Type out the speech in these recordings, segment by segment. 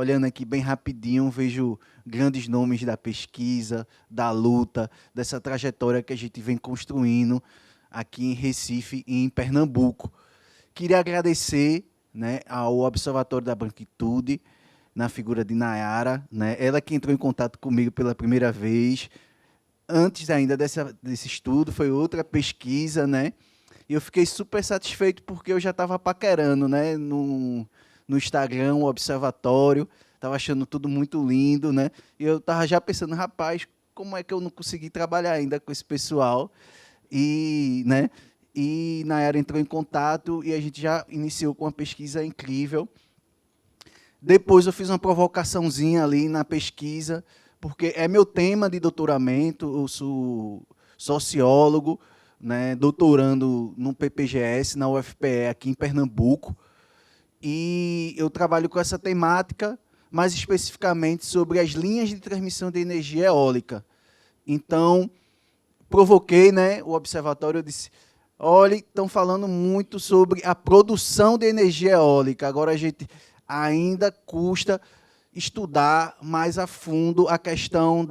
olhando aqui bem rapidinho, vejo grandes nomes da pesquisa, da luta, dessa trajetória que a gente vem construindo aqui em Recife e em Pernambuco. Queria agradecer, né, ao Observatório da Branquitude, na figura de Nayara, né, ela que entrou em contato comigo pela primeira vez. Antes ainda desse estudo, foi outra pesquisa, né? E eu fiquei super satisfeito porque eu já estava paquerando, né, no Instagram, o Observatório, estava achando tudo muito lindo, né? E eu estava já pensando, rapaz, como é que eu não consegui trabalhar ainda com esse pessoal? E, né, e Nayara entrou em contato e a gente já iniciou com uma pesquisa incrível. Depois eu fiz uma provocaçãozinha ali na pesquisa, porque é meu tema de doutoramento, eu sou sociólogo, né, doutorando no PPGS, na UFPE, aqui em Pernambuco, e eu trabalho com essa temática, mais especificamente sobre as linhas de transmissão de energia eólica. Então, provoquei, né, o observatório, eu disse, olha, estão falando muito sobre a produção de energia eólica, agora a gente ainda custa estudar mais a fundo a questão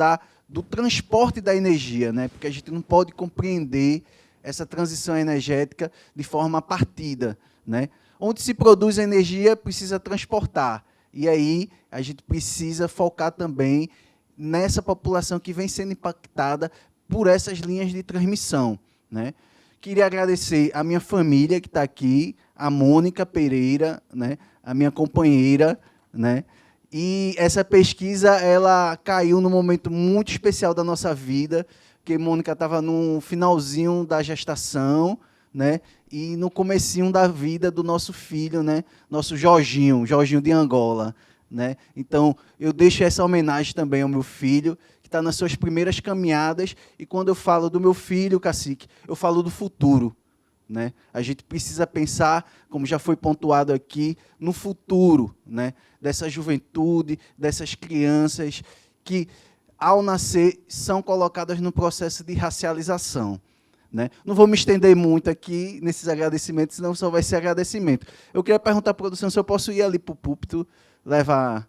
do transporte da energia, né, porque a gente não pode compreender essa transição energética de forma partida, né? Onde se produz energia, precisa transportar. E aí a gente precisa focar também nessa população que vem sendo impactada por essas linhas de transmissão, né? Queria agradecer a minha família que está aqui, a Mônica Pereira, né? A minha companheira, né? E essa pesquisa ela caiu num momento muito especial da nossa vida, porque Mônica estava no finalzinho da gestação, né? E no comecinho da vida do nosso filho, né? Nosso Jorginho de Angola, né? Então, eu deixo essa homenagem também ao meu filho, que está nas suas primeiras caminhadas, e quando eu falo do meu filho, Cacique, eu falo do futuro, né? A gente precisa pensar, como já foi pontuado aqui, no futuro, né? Dessa juventude, dessas crianças que, ao nascer, são colocadas no processo de racialização, né? Não vou me estender muito aqui nesses agradecimentos, senão só vai ser agradecimento. Eu queria perguntar à produção se eu posso ir ali para o púlpito, levar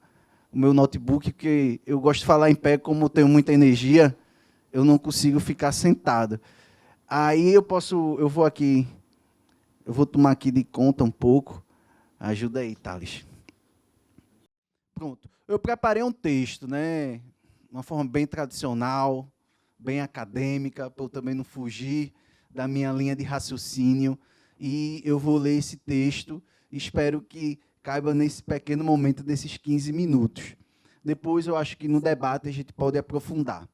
o meu notebook, porque eu gosto de falar em pé, como eu tenho muita energia, eu não consigo ficar sentado. Aí eu vou aqui, eu vou tomar aqui de conta um pouco. Ajuda aí, Thales. Pronto. Eu preparei um texto, né? Uma forma bem tradicional, bem acadêmica, para eu também não fugir da minha linha de raciocínio. E eu vou ler esse texto e espero que caiba nesse pequeno momento desses 15 minutos. Depois, eu acho que no debate a gente pode aprofundar.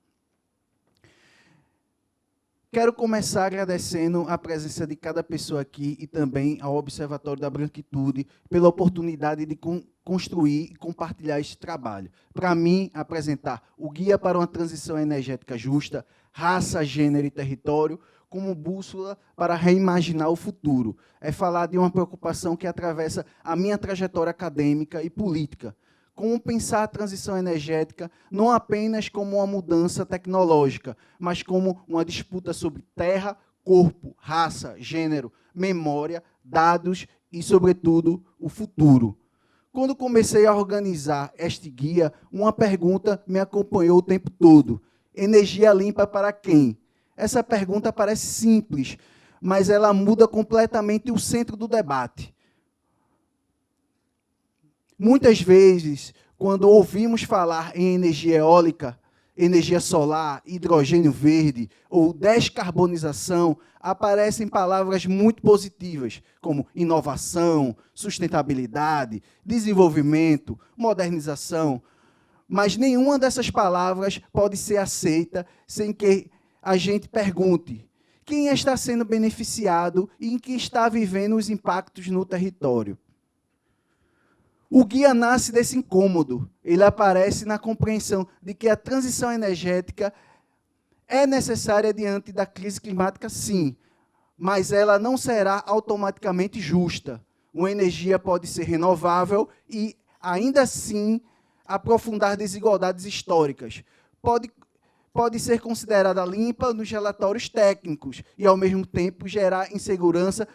Quero começar agradecendo a presença de cada pessoa aqui e também ao Observatório da Branquitude pela oportunidade de construir e compartilhar esse trabalho. Para mim, apresentar o Guia para uma Transição Energética Justa, Raça, Gênero e Território, como bússola para reimaginar o futuro. É falar de uma preocupação que atravessa a minha trajetória acadêmica e política. Como pensar a transição energética não apenas como uma mudança tecnológica, mas como uma disputa sobre terra, corpo, raça, gênero, memória, dados e, sobretudo, o futuro. Quando comecei a organizar este guia, uma pergunta me acompanhou o tempo todo. Energia limpa para quem? Essa pergunta parece simples, mas ela muda completamente o centro do debate. Muitas vezes, quando ouvimos falar em energia eólica, energia solar, hidrogênio verde ou descarbonização, aparecem palavras muito positivas, como inovação, sustentabilidade, desenvolvimento, modernização. Mas nenhuma dessas palavras pode ser aceita sem que a gente pergunte quem está sendo beneficiado e em que está vivendo os impactos no território. O guia nasce desse incômodo. Ele aparece na compreensão de que a transição energética é necessária diante da crise climática, sim, mas ela não será automaticamente justa. Uma energia pode ser renovável e, ainda assim, aprofundar desigualdades históricas. Pode ser considerada limpa nos relatórios técnicos e, ao mesmo tempo, gerar insegurança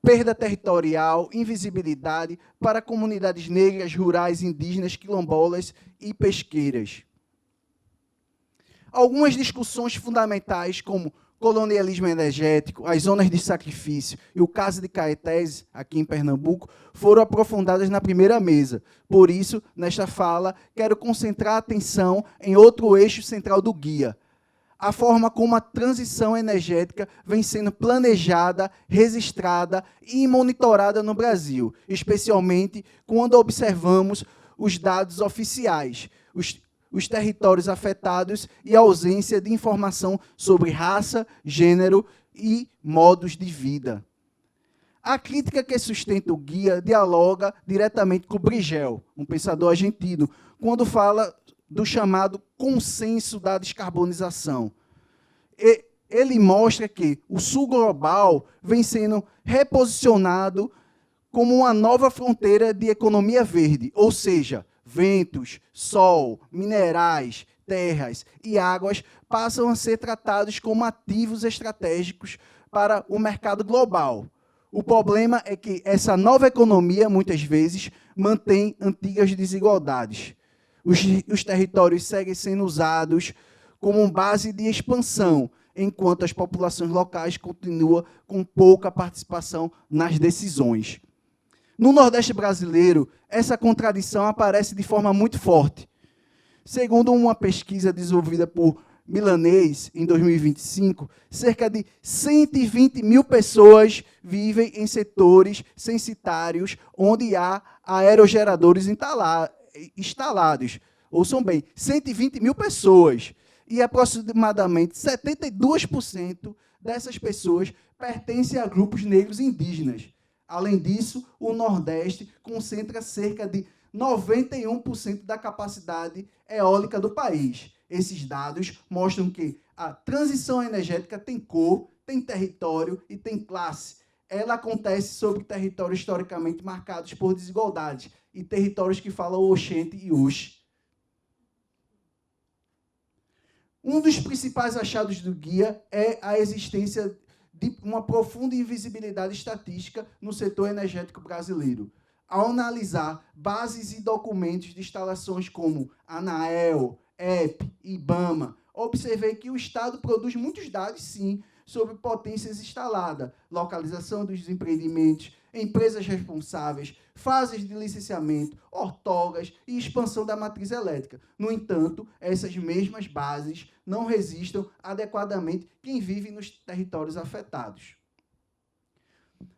perda territorial, invisibilidade para comunidades negras, rurais, indígenas, quilombolas e pesqueiras. Algumas discussões fundamentais, como colonialismo energético, as zonas de sacrifício e o caso de Caetés, aqui em Pernambuco, foram aprofundadas na primeira mesa. Por isso, nesta fala, quero concentrar a atenção em outro eixo central do guia: a forma como a transição energética vem sendo planejada, registrada e monitorada no Brasil, especialmente quando observamos os dados oficiais, os territórios afetados e a ausência de informação sobre raça, gênero e modos de vida. A crítica que sustenta o guia dialoga diretamente com Brigel, um pensador argentino, quando fala do chamado consenso da descarbonização. Ele mostra que o sul global vem sendo reposicionado como uma nova fronteira de economia verde, ou seja, ventos, sol, minerais, terras e águas passam a ser tratados como ativos estratégicos para o mercado global. O problema é que essa nova economia, muitas vezes, mantém antigas desigualdades. Os territórios seguem sendo usados como base de expansão, enquanto as populações locais continuam com pouca participação nas decisões. No Nordeste brasileiro, essa contradição aparece de forma muito forte. Segundo uma pesquisa desenvolvida por Milanês, em 2025, cerca de 120 mil pessoas vivem em setores censitários onde há aerogeradores instalados. Ouçam bem, 120 mil pessoas. E aproximadamente 72% dessas pessoas pertencem a grupos negros e indígenas. Além disso, o Nordeste concentra cerca de 91% da capacidade eólica do país. Esses dados mostram que a transição energética tem cor, tem território e tem classe. Ela acontece sobre territórios historicamente marcados por desigualdades e territórios que falam oxente e oxe. Um dos principais achados do guia é a existência de uma profunda invisibilidade estatística no setor energético brasileiro. Ao analisar bases e documentos de instalações como ANAEL, EP, IBAMA, observei que o Estado produz muitos dados, sim, sobre potências instaladas, localização dos empreendimentos, empresas responsáveis, fases de licenciamento, outorgas e expansão da matriz elétrica. No entanto, essas mesmas bases não registram adequadamente quem vive nos territórios afetados.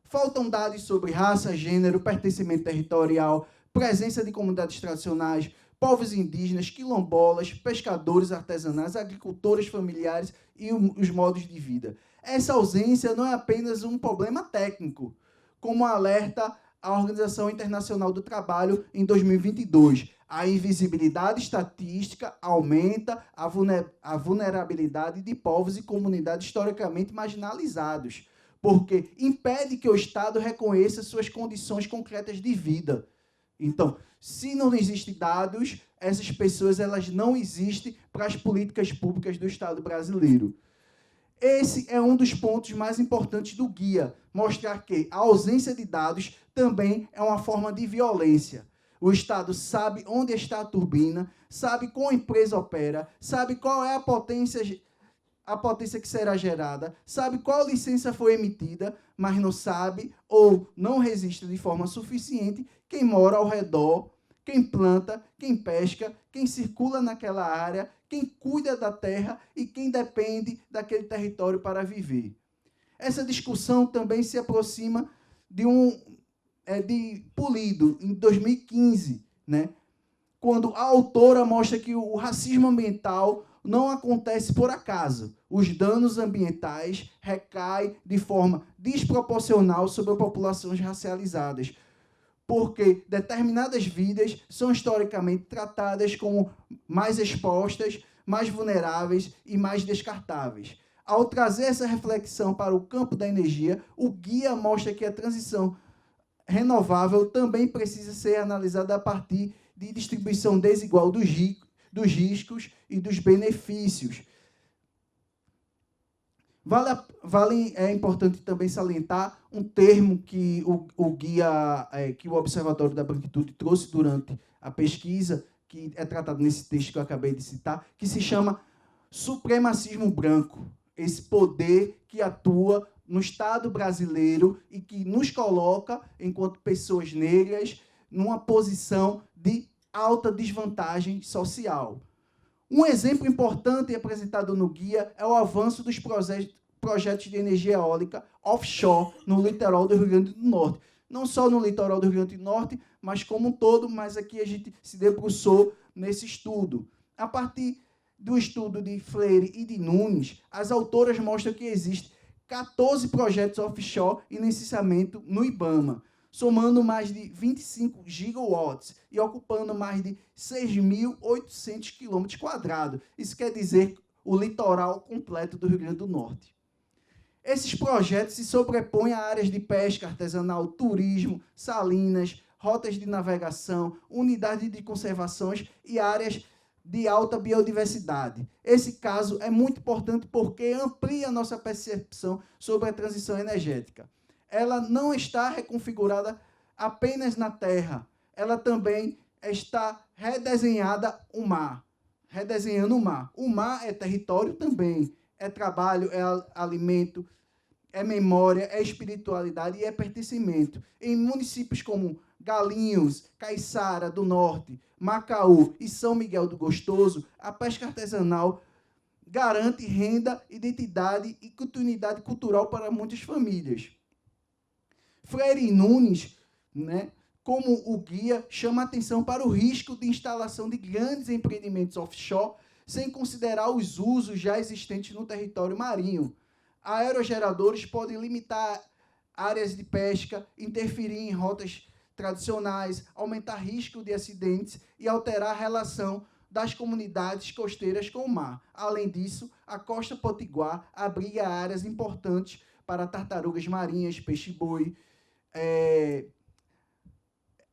Faltam dados sobre raça, gênero, pertencimento territorial, presença de comunidades tradicionais, povos indígenas, quilombolas, pescadores artesanais, agricultores familiares e os modos de vida. Essa ausência não é apenas um problema técnico, como alerta a Organização Internacional do Trabalho em 2022. A invisibilidade estatística aumenta a vulnerabilidade de povos e comunidades historicamente marginalizados, porque impede que o Estado reconheça suas condições concretas de vida. Então, se não existem dados, essas pessoas elas não existem para as políticas públicas do Estado brasileiro. Esse é um dos pontos mais importantes do guia, mostrar que a ausência de dados também é uma forma de violência. O Estado sabe onde está a turbina, sabe como a empresa opera, sabe qual é a potência que será gerada, sabe qual licença foi emitida, mas não sabe ou não registra de forma suficiente quem mora ao redor, quem planta, quem pesca, quem circula naquela área, quem cuida da terra e quem depende daquele território para viver. Essa discussão também se aproxima de Pulido, em 2015, né? Quando a autora mostra que o racismo ambiental não acontece por acaso. Os danos ambientais recaem de forma desproporcional sobre populações racializadas, porque determinadas vidas são historicamente tratadas como mais expostas, mais vulneráveis e mais descartáveis. Ao trazer essa reflexão para o campo da energia, o guia mostra que a transição renovável também precisa ser analisada a partir de distribuição desigual dos riscos e dos benefícios. É importante também salientar um termo que o guia, que o Observatório da Branquitude trouxe durante a pesquisa, que é tratado nesse texto que eu acabei de citar, que se chama supremacismo branco, esse poder que atua no Estado brasileiro e que nos coloca, enquanto pessoas negras, numa posição de alta desvantagem social. Um exemplo importante apresentado no guia é o avanço dos projetos de energia eólica offshore no litoral do Rio Grande do Norte. Não só no litoral do Rio Grande do Norte, mas como um todo, mas aqui a gente se debruçou nesse estudo. A partir do estudo de Freire e de Nunes, as autoras mostram que existem 14 projetos offshore em licenciamento no IBAMA, somando mais de 25 gigawatts e ocupando mais de 6.800 quilômetros quadrados. Isso quer dizer o litoral completo do Rio Grande do Norte. Esses projetos se sobrepõem a áreas de pesca artesanal, turismo, salinas, rotas de navegação, unidades de conservações e áreas de alta biodiversidade. Esse caso é muito importante porque amplia a nossa percepção sobre a transição energética. Ela não está reconfigurada apenas na Terra, ela também está redesenhada o mar, redesenhando o mar. O mar é território também, é trabalho, é alimento, é memória, é espiritualidade e é pertencimento. Em municípios como Galinhos, Caiçara do Norte, Macaú e São Miguel do Gostoso, a pesca artesanal garante renda, identidade e continuidade cultural para muitas famílias. Freire Nunes, como o guia, chama a atenção para o risco de instalação de grandes empreendimentos offshore, sem considerar os usos já existentes no território marinho. Aerogeradores podem limitar áreas de pesca, interferir em rotas tradicionais, aumentar risco de acidentes e alterar a relação das comunidades costeiras com o mar. Além disso, a costa potiguar abriga áreas importantes para tartarugas marinhas, peixe-boi,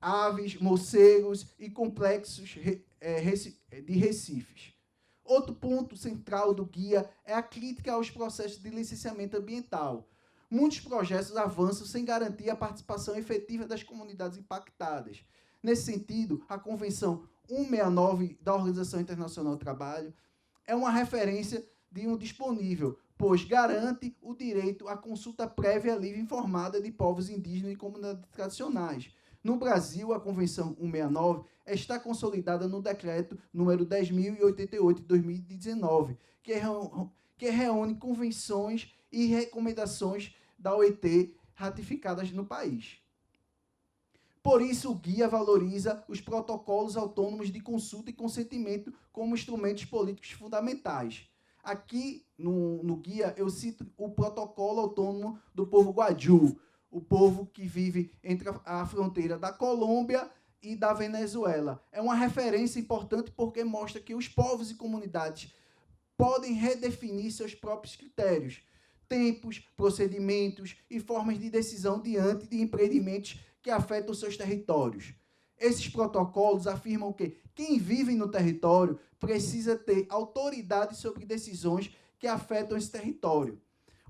aves, morcegos e complexos de recifes. Outro ponto central do guia é a crítica aos processos de licenciamento ambiental. Muitos projetos avançam sem garantir a participação efetiva das comunidades impactadas. Nesse sentido, a Convenção 169 da Organização Internacional do Trabalho é uma referência de um disponível, pois garante o direito à consulta prévia, livre e informada de povos indígenas e comunidades tradicionais. No Brasil, a Convenção 169 está consolidada no Decreto número 10.088 de 2019, que reúne convenções e recomendações da OIT ratificadas no país. Por isso, o guia valoriza os protocolos autônomos de consulta e consentimento como instrumentos políticos fundamentais. Aqui, no guia, eu cito o protocolo autônomo do povo Guaju, o povo que vive entre a fronteira da Colômbia e da Venezuela. É uma referência importante porque mostra que os povos e comunidades podem redefinir seus próprios critérios, tempos, procedimentos e formas de decisão diante de empreendimentos que afetam seus territórios. Esses protocolos afirmam que quem vive no território precisa ter autoridade sobre decisões que afetam esse território.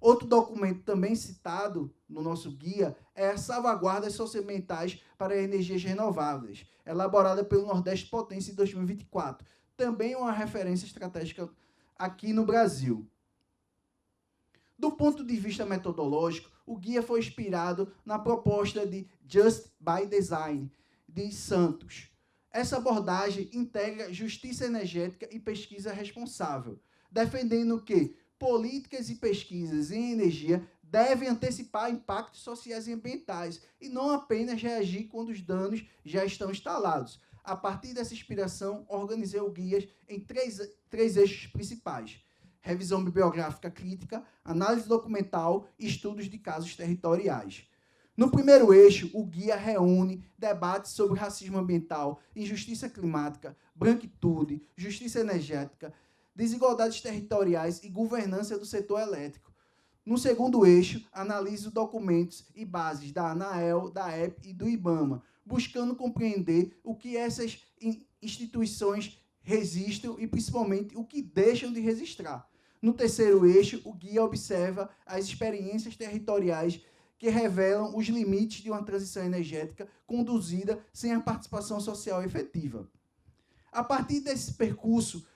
Outro documento também citado no nosso guia é a Salvaguardas Socioambientais para Energias Renováveis, elaborada pelo Nordeste Potência em 2024. Também uma referência estratégica aqui no Brasil. Do ponto de vista metodológico, o guia foi inspirado na proposta de Just by Design, de Santos. Essa abordagem integra justiça energética e pesquisa responsável, defendendo que políticas e pesquisas em energia devem antecipar impactos sociais e ambientais e não apenas reagir quando os danos já estão instalados. A partir dessa inspiração, organizei o guia em três eixos principais: revisão bibliográfica crítica, análise documental e estudos de casos territoriais. No primeiro eixo, o guia reúne debates sobre racismo ambiental, injustiça climática, branquitude, justiça energética, desigualdades territoriais e governança do setor elétrico. No segundo eixo, analiso documentos e bases da ANAEL, da EP e do IBAMA, buscando compreender o que essas instituições registram e, principalmente, o que deixam de registrar. No terceiro eixo, o guia observa as experiências territoriais que revelam os limites de uma transição energética conduzida sem a participação social efetiva. A partir desse percurso,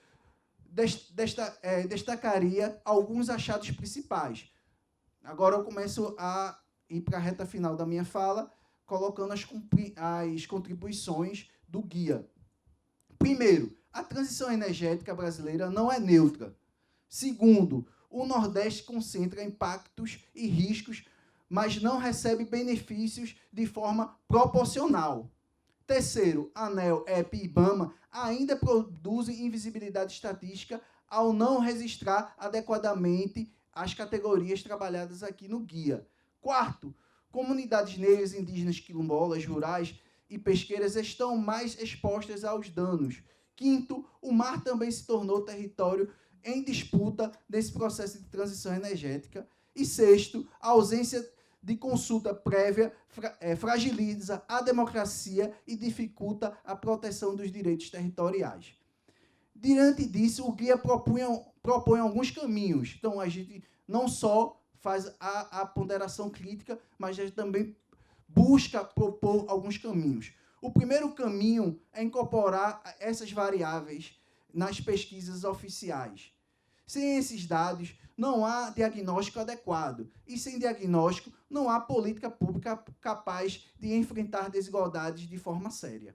destacaria alguns achados principais. Agora eu começo a ir para a reta final da minha fala, colocando as contribuições do guia. Primeiro, a transição energética brasileira não é neutra. Segundo, o Nordeste concentra impactos e riscos, mas não recebe benefícios de forma proporcional. Terceiro, ANEEL, EP e IBAMA ainda produzem invisibilidade estatística ao não registrar adequadamente as categorias trabalhadas aqui no guia. Quarto, comunidades negras, indígenas, quilombolas, rurais e pesqueiras estão mais expostas aos danos. Quinto, o mar também se tornou território em disputa nesse processo de transição energética. E sexto, a ausência de consulta prévia fragiliza a democracia e dificulta a proteção dos direitos territoriais. Diante disso, o guia propõe alguns caminhos. Então, a gente não só faz a ponderação crítica, mas a gente também busca propor alguns caminhos. O primeiro caminho é incorporar essas variáveis nas pesquisas oficiais. Sem esses dados, não há diagnóstico adequado. E sem diagnóstico, não há política pública capaz de enfrentar desigualdades de forma séria.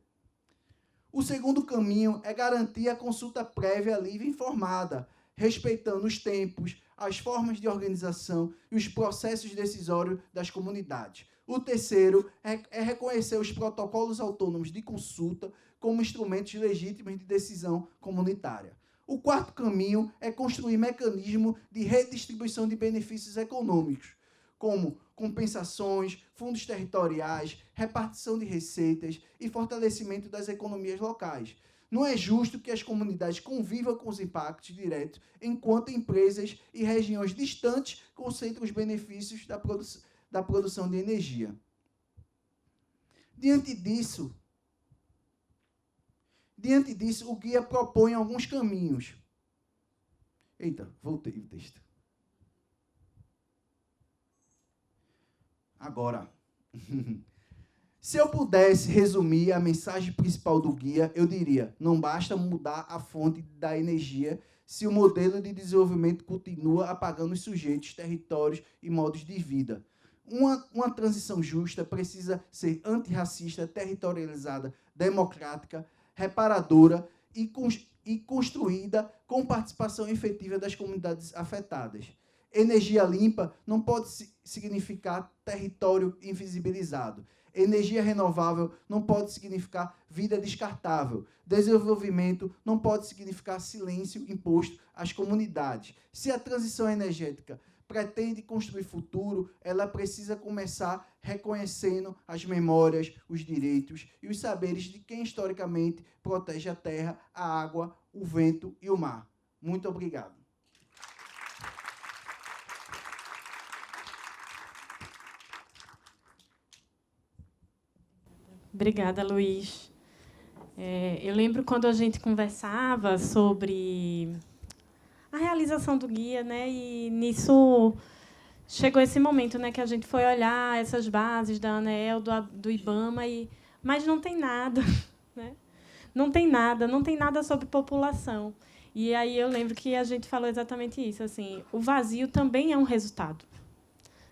O segundo caminho é garantir a consulta prévia livre e informada, respeitando os tempos, as formas de organização e os processos decisórios das comunidades. O terceiro é reconhecer os protocolos autônomos de consulta como instrumentos legítimos de decisão comunitária. O quarto caminho é construir mecanismos de redistribuição de benefícios econômicos, como compensações, fundos territoriais, repartição de receitas e fortalecimento das economias locais. Não é justo que as comunidades convivam com os impactos diretos, enquanto empresas e regiões distantes concentram os benefícios da produção de energia. Diante disso, o guia propõe alguns caminhos. Eita, voltei o texto. Agora, se eu pudesse resumir a mensagem principal do guia, eu diria: não basta mudar a fonte da energia se o modelo de desenvolvimento continua apagando os sujeitos, territórios e modos de vida. Uma transição justa precisa ser antirracista, territorializada, democrática, reparadora e construída com participação efetiva das comunidades afetadas. Energia limpa não pode significar território invisibilizado. Energia renovável não pode significar vida descartável. Desenvolvimento não pode significar silêncio imposto às comunidades. Se a transição energética pretende construir futuro, ela precisa começar reconhecendo as memórias, os direitos e os saberes de quem historicamente protege a terra, a água, o vento e o mar. Muito obrigado. Obrigada, Luiz. Eu lembro quando a gente conversava sobre a realização do guia, né? E nisso chegou esse momento, né, que a gente foi olhar essas bases da ANEEL, do IBAMA, mas não tem nada, né? Não tem nada sobre população. E aí eu lembro que a gente falou exatamente isso, assim, o vazio também é um resultado,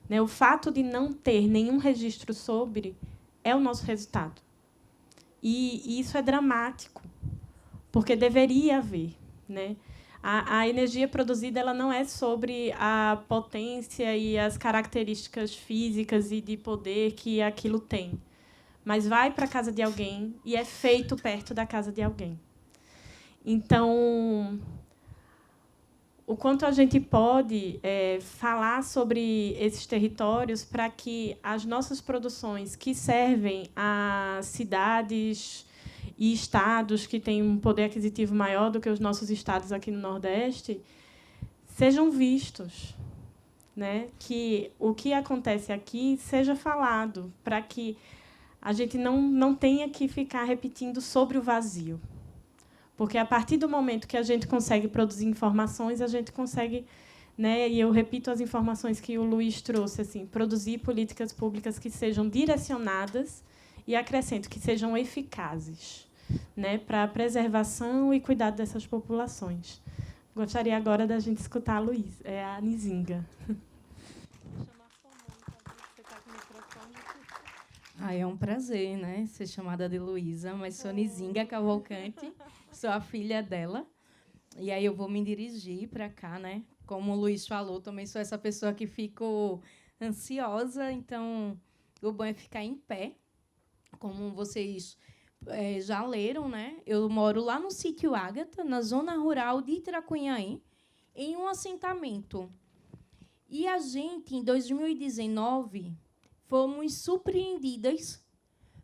né? O fato de não ter nenhum registro sobre é o nosso resultado. E isso é dramático, porque deveria haver, né? A energia produzida ela não é sobre a potência e as características físicas e de poder que aquilo tem, mas vai para a casa de alguém e é feito perto da casa de alguém. Então, o quanto a gente pode falar sobre esses territórios para que as nossas produções que servem a cidades e estados que têm um poder aquisitivo maior do que os nossos estados aqui no Nordeste sejam vistos, né? Que o que acontece aqui seja falado, para que a gente não tenha que ficar repetindo sobre o vazio. Porque, a partir do momento que a gente consegue produzir informações, a gente consegue, né, e eu repito as informações que o Luiz trouxe, assim, produzir políticas públicas que sejam direcionadas e, acrescento, que sejam eficazes, né, para a preservação e cuidado dessas populações. Gostaria agora da gente escutar a Luiz, a Nizinga. É um prazer, né, ser chamada de Luísa, mas sou Nizinga Cavalcante, sou a filha dela. E aí eu vou me dirigir para cá, né? Como o Luiz falou, também sou essa pessoa que fico ansiosa, então o bom é ficar em pé. Como vocês já leram, né? Eu moro lá no sítio Ágata, na zona rural de Tracunhaém, em um assentamento. E a gente, em 2019, fomos surpreendidas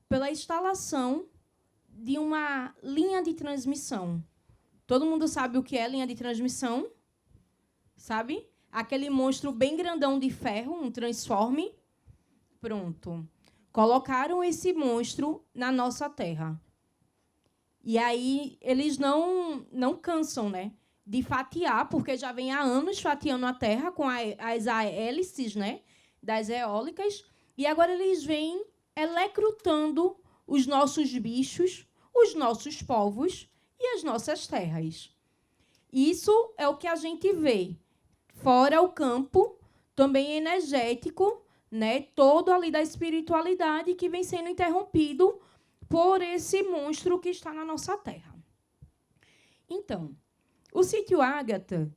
pela instalação de uma linha de transmissão. Todo mundo sabe o que é linha de transmissão? Sabe? Aquele monstro bem grandão de ferro, um transforme. Pronto. Colocaram esse monstro na nossa terra. E aí eles não cansam, né, de fatiar, porque já vem há anos fatiando a terra com as hélices, né, das eólicas. E agora eles vêm electrotando os nossos bichos, os nossos povos e as nossas terras. Isso é o que a gente vê. Fora o campo, também energético, né, todo ali da espiritualidade que vem sendo interrompido por esse monstro que está na nossa terra. Então, o Sítio Ágata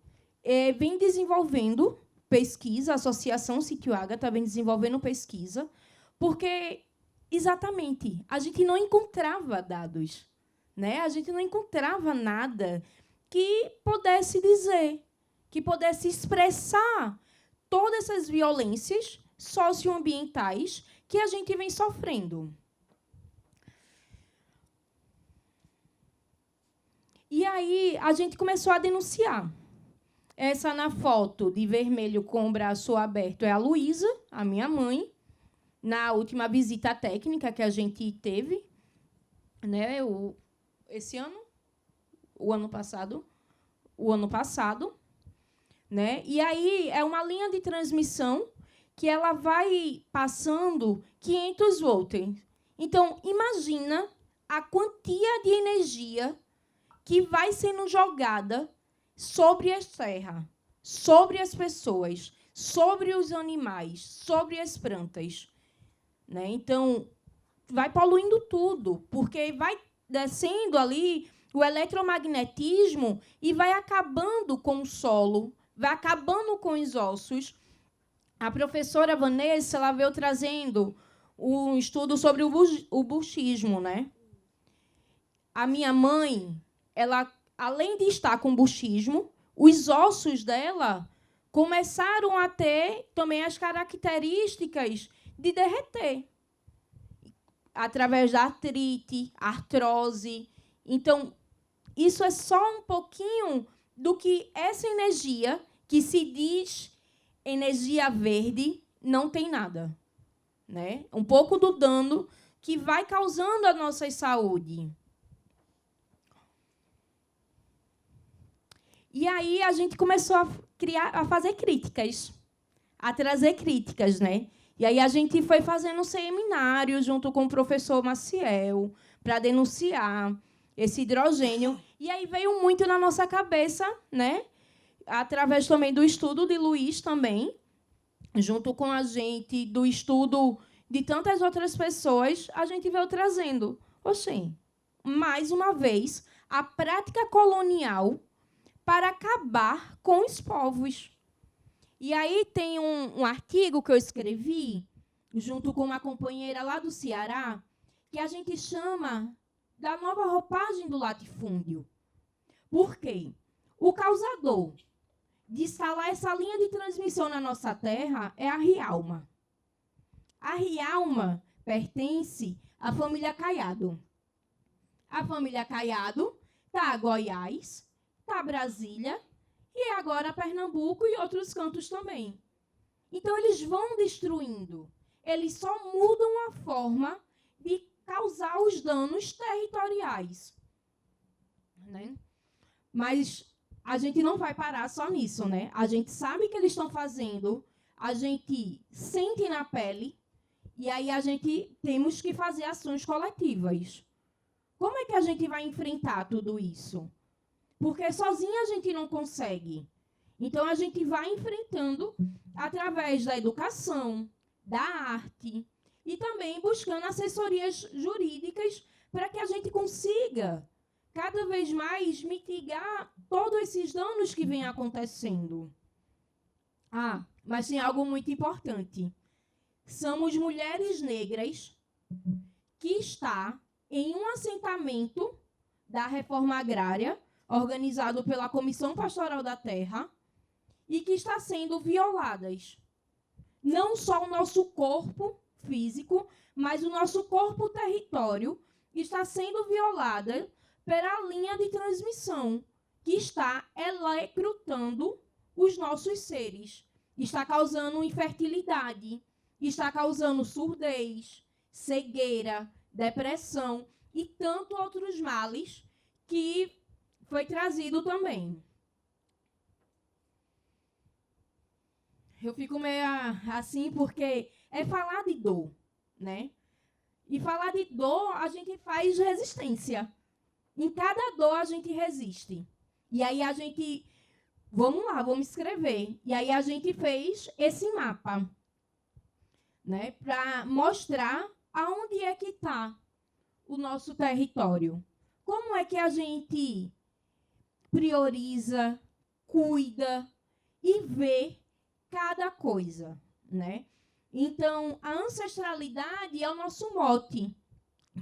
vem desenvolvendo pesquisa, a Associação Sítio Ágata vem desenvolvendo pesquisa, porque, exatamente, a gente não encontrava dados, né? A gente não encontrava nada que pudesse dizer, que pudesse expressar todas essas violências socioambientais que a gente vem sofrendo. E aí a gente começou a denunciar. Essa na foto de vermelho com o braço aberto é a Luísa, a minha mãe, na última visita técnica que a gente teve, né, esse ano, o ano passado, né? E aí é uma linha de transmissão que ela vai passando 500 volts. Então, imagina a quantia de energia que vai sendo jogada sobre a terra, sobre as pessoas, sobre os animais, sobre as plantas, né? Então, vai poluindo tudo, porque vai descendo ali o eletromagnetismo e vai acabando com o solo, vai acabando com os ossos. A professora Vanessa, ela veio trazendo um estudo sobre o buchismo, né? A minha mãe, ela, além de estar com buchismo, os ossos dela começaram a ter também as características de derreter, através da artrite, artrose. Então, isso é só um pouquinho do que essa energia, que se diz energia verde, não tem nada, né? Um pouco do dano que vai causando a nossa saúde. E aí a gente começou a fazer críticas, a trazer críticas, né? E aí a gente foi fazendo um seminário junto com o professor Maciel para denunciar esse hidrogênio. E aí veio muito na nossa cabeça, né? Através também do estudo de Luiz também, junto com a gente, do estudo de tantas outras pessoas, a gente veio trazendo, mais uma vez, a prática colonial para acabar com os povos. E aí tem um artigo que eu escrevi, junto com uma companheira lá do Ceará, que a gente chama da nova roupagem do latifúndio. Por quê? O causador de instalar essa linha de transmissão na nossa terra é a Rialma. A Rialma pertence à família Caiado. A família Caiado está a Goiás, está a Brasília e agora Pernambuco e outros cantos também. Então, eles vão destruindo. Eles só mudam a forma de causar os danos territoriais. né? Mas a gente não vai parar só nisso, né? A gente sabe que eles estão fazendo, a gente sente na pele, e aí a gente temos que fazer ações coletivas. Como é que a gente vai enfrentar tudo isso? Porque sozinha a gente não consegue. Então, a gente vai enfrentando através da educação, da arte, e também buscando assessorias jurídicas para que a gente consiga cada vez mais mitigar todos esses danos que vêm acontecendo. Mas tem algo muito importante. Somos mulheres negras que está em um assentamento da reforma agrária, organizado pela Comissão Pastoral da Terra, e que está sendo violadas. Não só o nosso corpo físico, mas o nosso corpo território está sendo violada pela linha de transmissão, que está eletrocutando os nossos seres. Está causando infertilidade, está causando surdez, cegueira, depressão e tantos outros males que foi trazido também. Eu fico meio assim porque é falar de dor, né? E falar de dor, a gente faz resistência. Em cada dor, a gente resiste. E aí a gente, vamos lá, vamos escrever. E aí a gente fez esse mapa, né? Para mostrar aonde é que está o nosso território. Como é que a gente prioriza, cuida e vê cada coisa, né? Então, a ancestralidade é o nosso mote.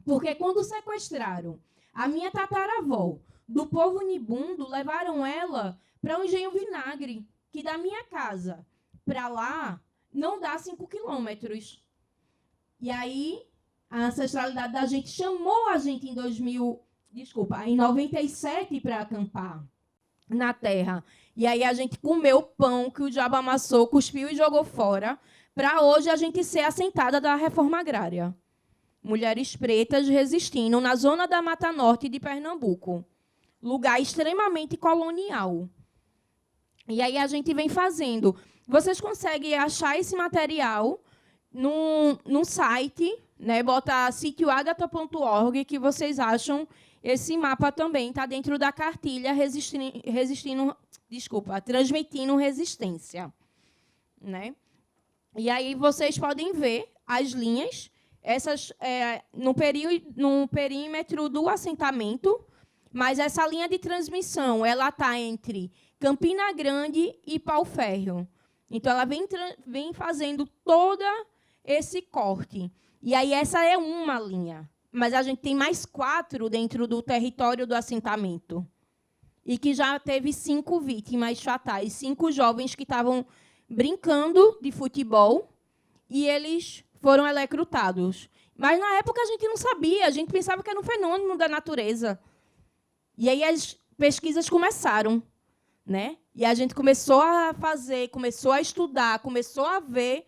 Porque quando sequestraram a minha tataravó do povo Nibundo, levaram ela para um engenho vinagre, que da minha casa para lá não dá 5 quilômetros. E aí, a ancestralidade da gente chamou a gente em 97 para acampar na terra. E aí a gente comeu o pão que o diabo amassou, cuspiu e jogou fora, para hoje a gente ser assentada da reforma agrária. Mulheres pretas resistindo na zona da Mata Norte de Pernambuco. Lugar extremamente colonial. E aí a gente vem fazendo. Vocês conseguem achar esse material no site, né? Bota sitioagata.org que vocês acham esse mapa também. Está dentro da cartilha transmitindo resistência, né? E aí vocês podem ver as linhas, essas no perímetro do assentamento, mas essa linha de transmissão ela está entre Campina Grande e Pau Ferro. Então, ela vem fazendo todo esse corte. E aí, essa é uma linha. Mas a gente tem mais 4 dentro do território do assentamento. E que já teve 5 vítimas fatais, 5 jovens que estavam brincando de futebol e eles foram eletrocutados. Mas, na época, a gente não sabia. A gente pensava que era um fenômeno da natureza. E aí, as pesquisas começaram, né? E a gente começou a fazer, começou a estudar, começou a ver.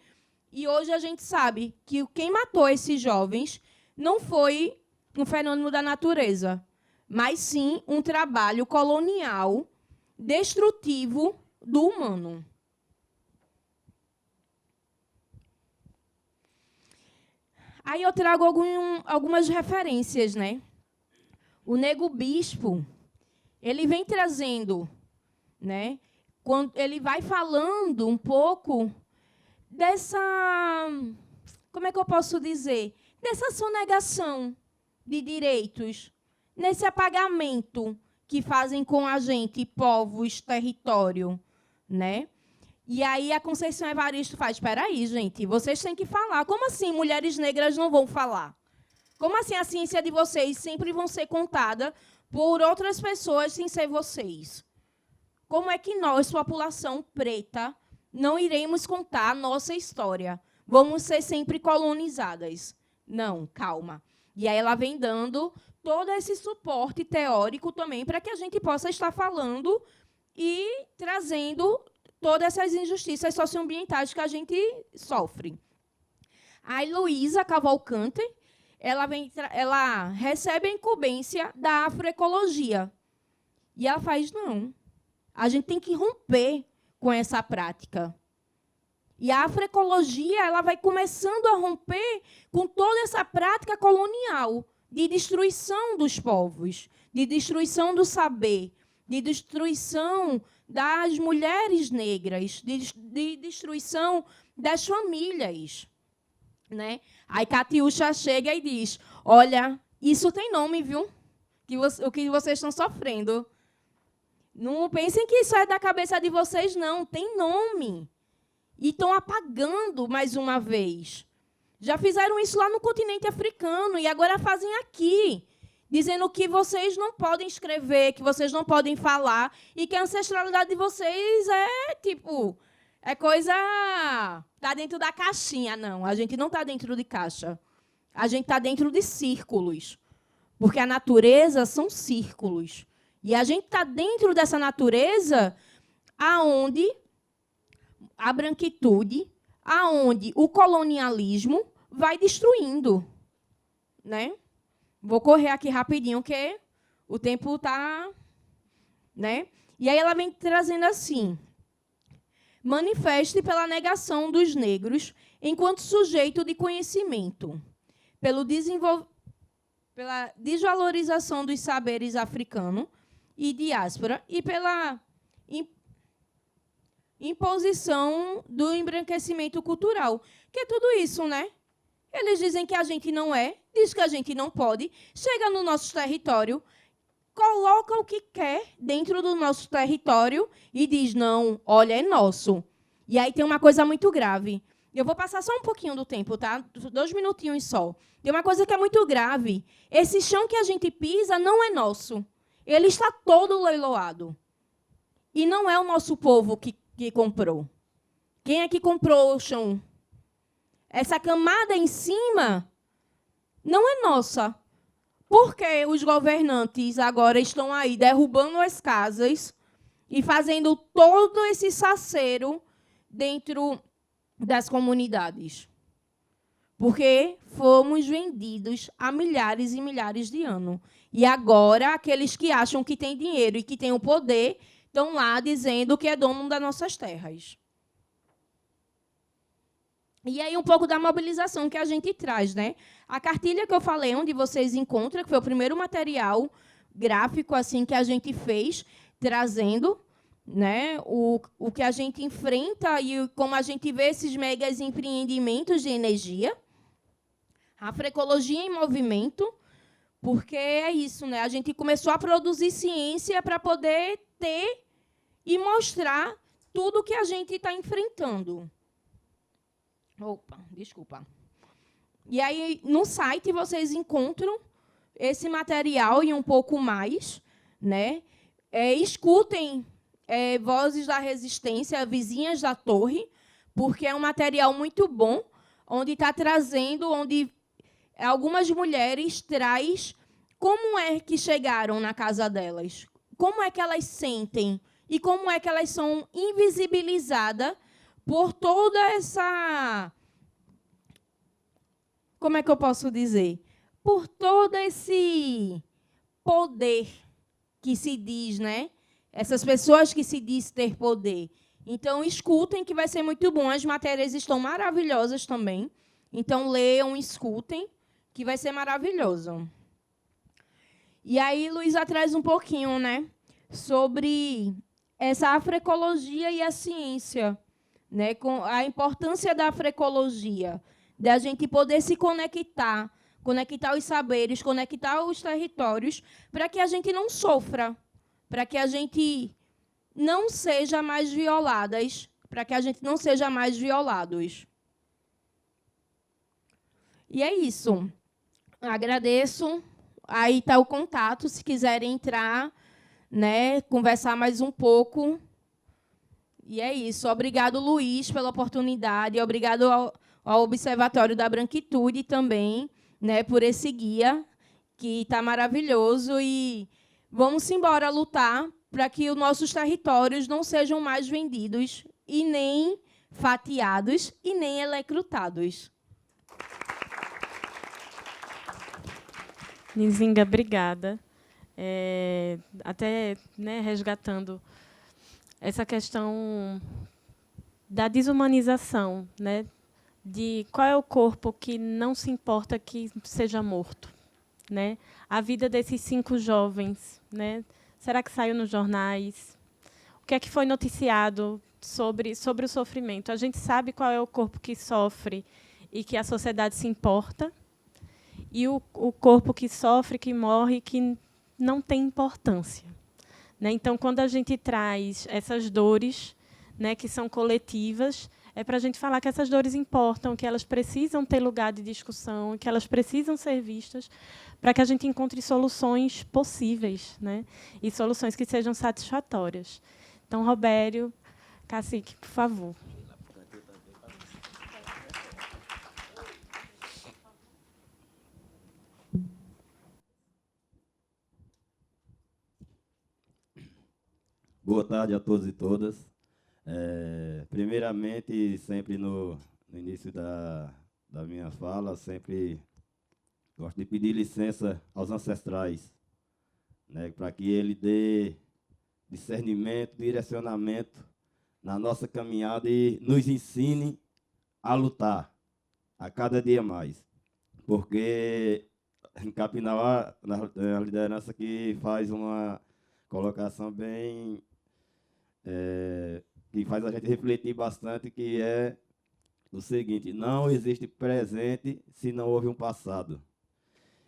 E hoje a gente sabe que quem matou esses jovens não foi um fenômeno da natureza, mas sim um trabalho colonial destrutivo do humano. Aí eu trago algumas referências, né? O Nego Bispo, ele vem trazendo, né? Quando ele vai falando um pouco dessa, como é que eu posso dizer? Dessa sonegação de direitos, nesse apagamento que fazem com a gente, povos, território, né? E aí a Conceição Evaristo faz, espera aí, gente, vocês têm que falar. Como assim mulheres negras não vão falar? Como assim a ciência de vocês sempre vão ser contada por outras pessoas sem ser vocês? Como é que nós, população preta, não iremos contar a nossa história? Vamos ser sempre colonizadas. Não, calma. E aí ela vem dando todo esse suporte teórico também para que a gente possa estar falando e trazendo todas essas injustiças socioambientais que a gente sofre. A Heloísa Cavalcante, ela recebe a incumbência da afroecologia, E ela faz, não. A gente tem que romper com essa prática. E a afroecologia ela vai começando a romper com toda essa prática colonial de destruição dos povos, de destruição do saber, de destruição das mulheres negras, de destruição das famílias. Né? Aí Catiúcha chega e diz, olha, isso tem nome, viu? O que vocês estão sofrendo. Não pensem que isso é da cabeça de vocês, não. Tem nome. E estão apagando mais uma vez. Já fizeram isso lá no continente africano e agora fazem aqui, dizendo que vocês não podem escrever, que vocês não podem falar e que a ancestralidade de vocês é coisa... Está dentro da caixinha. Não, a gente não está dentro de caixa. A gente está dentro de círculos. Porque a natureza são círculos. E a gente está dentro dessa natureza aonde a branquitude, aonde o colonialismo vai destruindo. Né? Vou correr aqui rapidinho, porque o tempo está... Né? E aí ela vem trazendo assim... Manifeste pela negação dos negros enquanto sujeito de conhecimento, pela desvalorização dos saberes africanos e diáspora e pela imposição do embranquecimento cultural. Que é tudo isso, né? Eles dizem que a gente não é, diz que a gente não pode, chega no nosso território, coloca o que quer dentro do nosso território e diz, não, olha, é nosso. E aí tem uma coisa muito grave. Eu vou passar só um pouquinho do tempo, tá? 2 minutinhos só. Tem uma coisa que é muito grave. Esse chão que a gente pisa não é nosso. Ele está todo leiloado. E não é o nosso povo que comprou. Quem é que comprou o chão? Essa camada em cima não é nossa. Porque os governantes agora estão aí derrubando as casas e fazendo todo esse saceiro dentro das comunidades. Porque fomos vendidos há milhares e milhares de anos. E agora, aqueles que acham que têm dinheiro e que têm o poder estão lá dizendo que é dono das nossas terras. E aí um pouco da mobilização que a gente traz, né? A cartilha que eu falei, onde vocês encontram, que foi o primeiro material gráfico assim que a gente fez, trazendo, né, o que a gente enfrenta e como a gente vê esses megas empreendimentos de energia. A afroecologia em movimento, porque é isso, né? A gente começou a produzir ciência para poder ter e mostrar tudo que a gente está enfrentando. Opa, desculpa. E aí, no site, vocês encontram esse material e um pouco mais. Né? Escutem Vozes da Resistência, Vizinhas da Torre, porque é um material muito bom, onde está trazendo, onde algumas mulheres traz como é que chegaram na casa delas, como é que elas sentem e como é que elas são invisibilizadas por toda essa... Como é que eu posso dizer? Por todo esse poder que se diz, né? Essas pessoas que se diz ter poder. Então, escutem, que vai ser muito bom. As matérias estão maravilhosas também. Então, leiam, escutem, que vai ser maravilhoso. E aí, Luísa traz um pouquinho, né, sobre essa afroecologia e a ciência, né, com a importância da afroecologia, da gente poder se conectar os saberes, conectar os territórios, para que a gente não sofra, para que a gente não seja mais violadas, para que a gente não seja mais violados. E é isso. Agradeço. Aí está o contato, se quiserem entrar, né, conversar mais um pouco. E é isso. Obrigado, Luiz, pela oportunidade. Obrigado ao Observatório da Branquitude também, né, por esse guia, que está maravilhoso. E vamos embora lutar para que os nossos territórios não sejam mais vendidos, e nem fatiados, e nem electrocutados. Nizinga, obrigada. até, né, resgatando essa questão da desumanização, né, de qual é o corpo que não se importa que seja morto, né? A vida desses 5 jovens, né? Será que saiu nos jornais? O que é que foi noticiado sobre o sofrimento? A gente sabe qual é o corpo que sofre e que a sociedade se importa, e o corpo que sofre, que morre, que não tem importância, né? Então, quando a gente traz essas dores, né, que são coletivas, é para a gente falar que essas dores importam, que elas precisam ter lugar de discussão, que elas precisam ser vistas, para que a gente encontre soluções possíveis, né, e soluções que sejam satisfatórias. Então, Robério, Cacique, por favor. Boa tarde a todos e todas. Primeiramente, sempre no início da minha fala, sempre gosto de pedir licença aos ancestrais, né, para que ele dê discernimento, direcionamento na nossa caminhada e nos ensine a lutar a cada dia mais. Porque em Capinauá, a liderança que faz uma colocação bem que faz a gente refletir bastante, que é o seguinte: não existe presente se não houve um passado.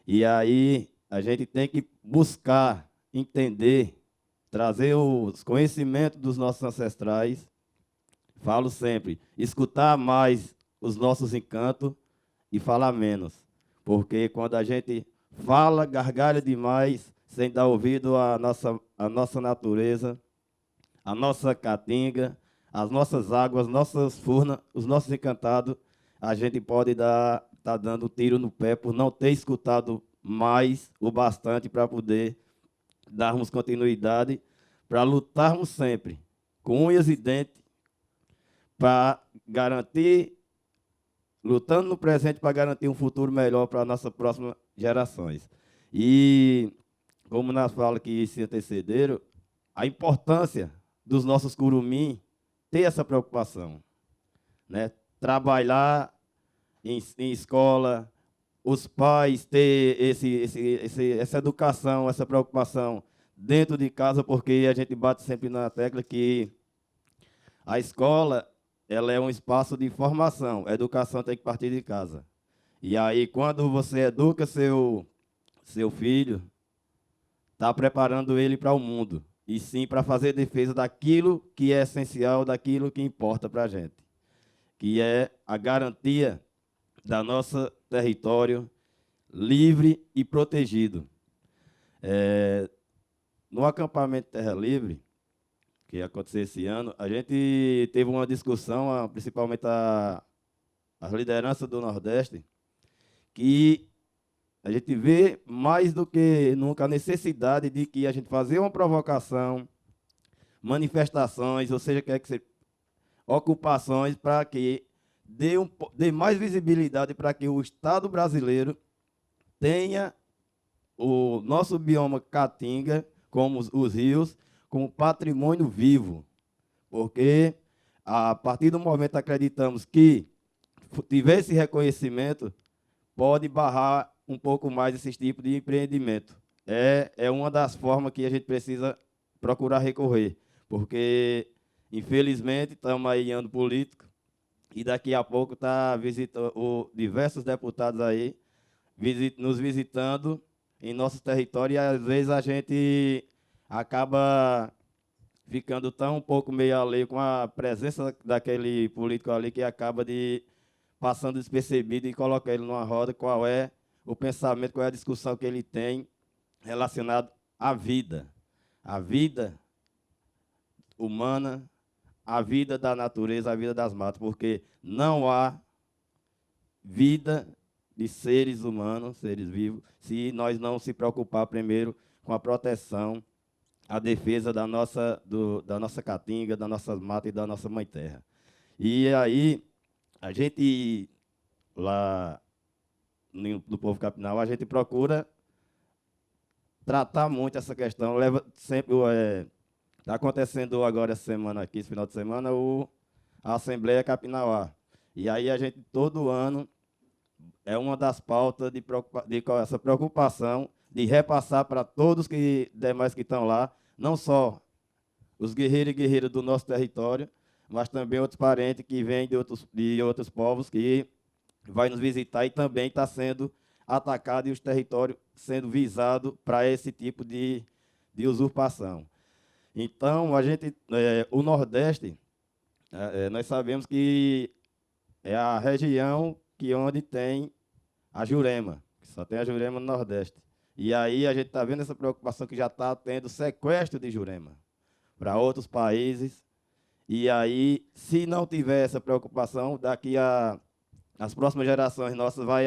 E aí a gente tem que buscar entender, trazer os conhecimentos dos nossos ancestrais. Falo sempre, escutar mais os nossos encantos e falar menos. Porque quando a gente fala, gargalha demais, sem dar ouvido à nossa natureza, a nossa caatinga, as nossas águas, nossas furnas, os nossos encantados, a gente pode estar dando um tiro no pé por não ter escutado mais o bastante para poder darmos continuidade, para lutarmos sempre, com unhas e dentes, para garantir, lutando no presente para garantir um futuro melhor para as nossas próximas gerações. E, como nas falas que se antecederam, a importância dos nossos curumim ter essa preocupação, né? Trabalhar em escola, os pais ter essa educação, essa preocupação dentro de casa, porque a gente bate sempre na tecla que a escola, ela é um espaço de formação, a educação tem que partir de casa. E aí, quando você educa seu filho, está preparando ele para o mundo, e sim para fazer defesa daquilo que é essencial, daquilo que importa para a gente, que é a garantia da nosso território livre e protegido. No acampamento Terra Livre, que aconteceu esse ano, a gente teve uma discussão, principalmente as lideranças do Nordeste, que a gente vê mais do que nunca a necessidade de que a gente fazer uma provocação, manifestações, ou seja, quer que seja, ocupações, para que dê mais visibilidade para que o Estado brasileiro tenha o nosso bioma caatinga, como os rios, como patrimônio vivo. Porque, a partir do momento que acreditamos que tiver esse reconhecimento, pode barrar um pouco mais esse tipo de empreendimento. É uma das formas que a gente precisa procurar recorrer, porque, infelizmente, estamos aí em ano político, e daqui a pouco está visitando diversos deputados aí, nos visitando em nosso território, e às vezes a gente acaba ficando tão um pouco meio alheio com a presença daquele político ali, que acaba passando despercebido, e coloca ele numa roda, qual é o pensamento, qual é a discussão que ele tem relacionado à vida humana, a vida da natureza, a vida das matas, porque não há vida de seres humanos, seres vivos, se nós não se preocupar primeiro com a proteção, a defesa da nossa caatinga, das nossas matas e da nossa mãe terra. E aí, a gente, lá no Povo Capinauá, a gente procura tratar muito essa questão. Leva sempre, está acontecendo agora essa semana aqui, esse final de semana, a Assembleia Capinauá. E aí a gente, todo ano, é uma das pautas de essa preocupação de repassar para todos que demais que estão lá, não só os guerreiros e guerreiras do nosso território, mas também outros parentes que vêm de outros povos que vai nos visitar e também está sendo atacado e os territórios sendo visados para esse tipo de usurpação. Então, o Nordeste, nós sabemos que é a região onde tem a Jurema, que só tem a Jurema no Nordeste. E aí a gente está vendo essa preocupação que já está tendo sequestro de Jurema para outros países. E aí, se não tiver essa preocupação, as próximas gerações nossas vai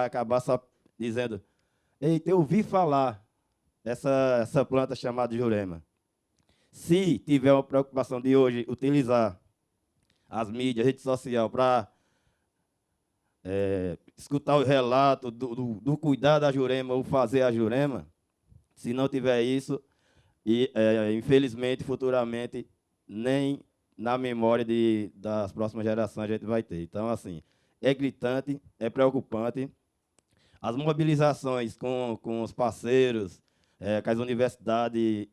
acabar só dizendo: eita, eu ouvi falar essa planta chamada Jurema. Se tiver uma preocupação de hoje utilizar as mídias, rede social, para escutar o relato do cuidar da Jurema ou fazer a Jurema, se não tiver isso, infelizmente, futuramente, nem na memória das próximas gerações a gente vai ter. Então, assim, é gritante, é preocupante. As mobilizações com os parceiros, com as universidades,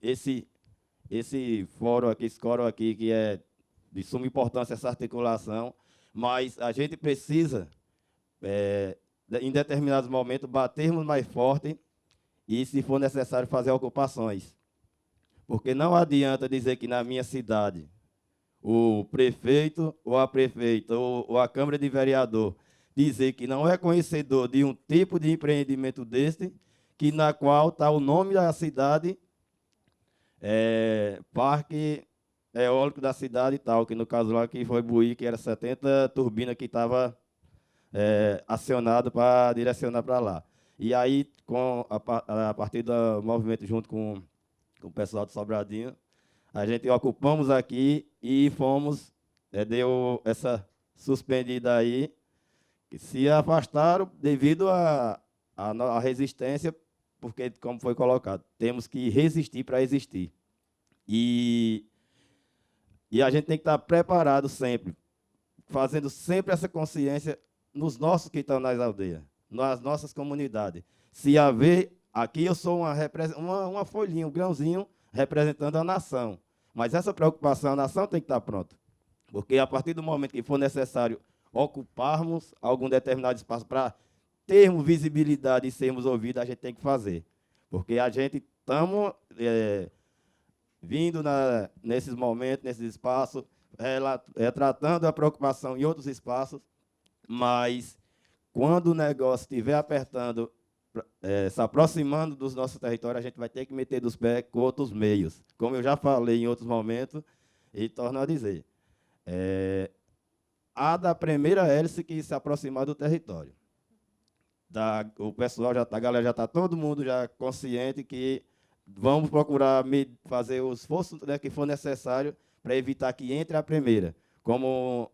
esse fórum aqui, que é de suma importância essa articulação, mas a gente precisa, em determinados momentos, batermos mais forte e, se for necessário, fazer ocupações. Porque não adianta dizer que na minha cidade o prefeito ou a prefeita ou a Câmara de Vereador dizer que não é conhecedor de um tipo de empreendimento deste, na qual está o nome da cidade, Parque Eólico da cidade e tal, que no caso lá que foi Buí, que era 70 turbinas que estava acionado para direcionar para lá. E aí, a partir do movimento, junto com o pessoal do Sobradinho, a gente ocupamos aqui e fomos, deu essa suspendida aí, que se afastaram devido à resistência, porque, como foi colocado, temos que resistir para existir. E a gente tem que estar preparado sempre, fazendo sempre essa consciência nos nossos que estão nas aldeias, nas nossas comunidades. Se haver, aqui eu sou uma folhinha, um grãozinho, representando a nação. Mas essa preocupação, a nação tem que estar pronta. Porque a partir do momento que for necessário ocuparmos algum determinado espaço para termos visibilidade e sermos ouvidos, a gente tem que fazer. Porque a gente estamos vindo nesses momentos, nesses espaços, tratando a preocupação em outros espaços, mas quando o negócio estiver apertando, se aproximando dos nossos territórios, a gente vai ter que meter dos pés com outros meios. Como eu já falei em outros momentos, e torno a dizer, a da primeira hélice que se aproximar do território. O pessoal a galera já está, todo mundo já consciente que vamos procurar fazer o esforço, né, que for necessário para evitar que entre a primeira. Como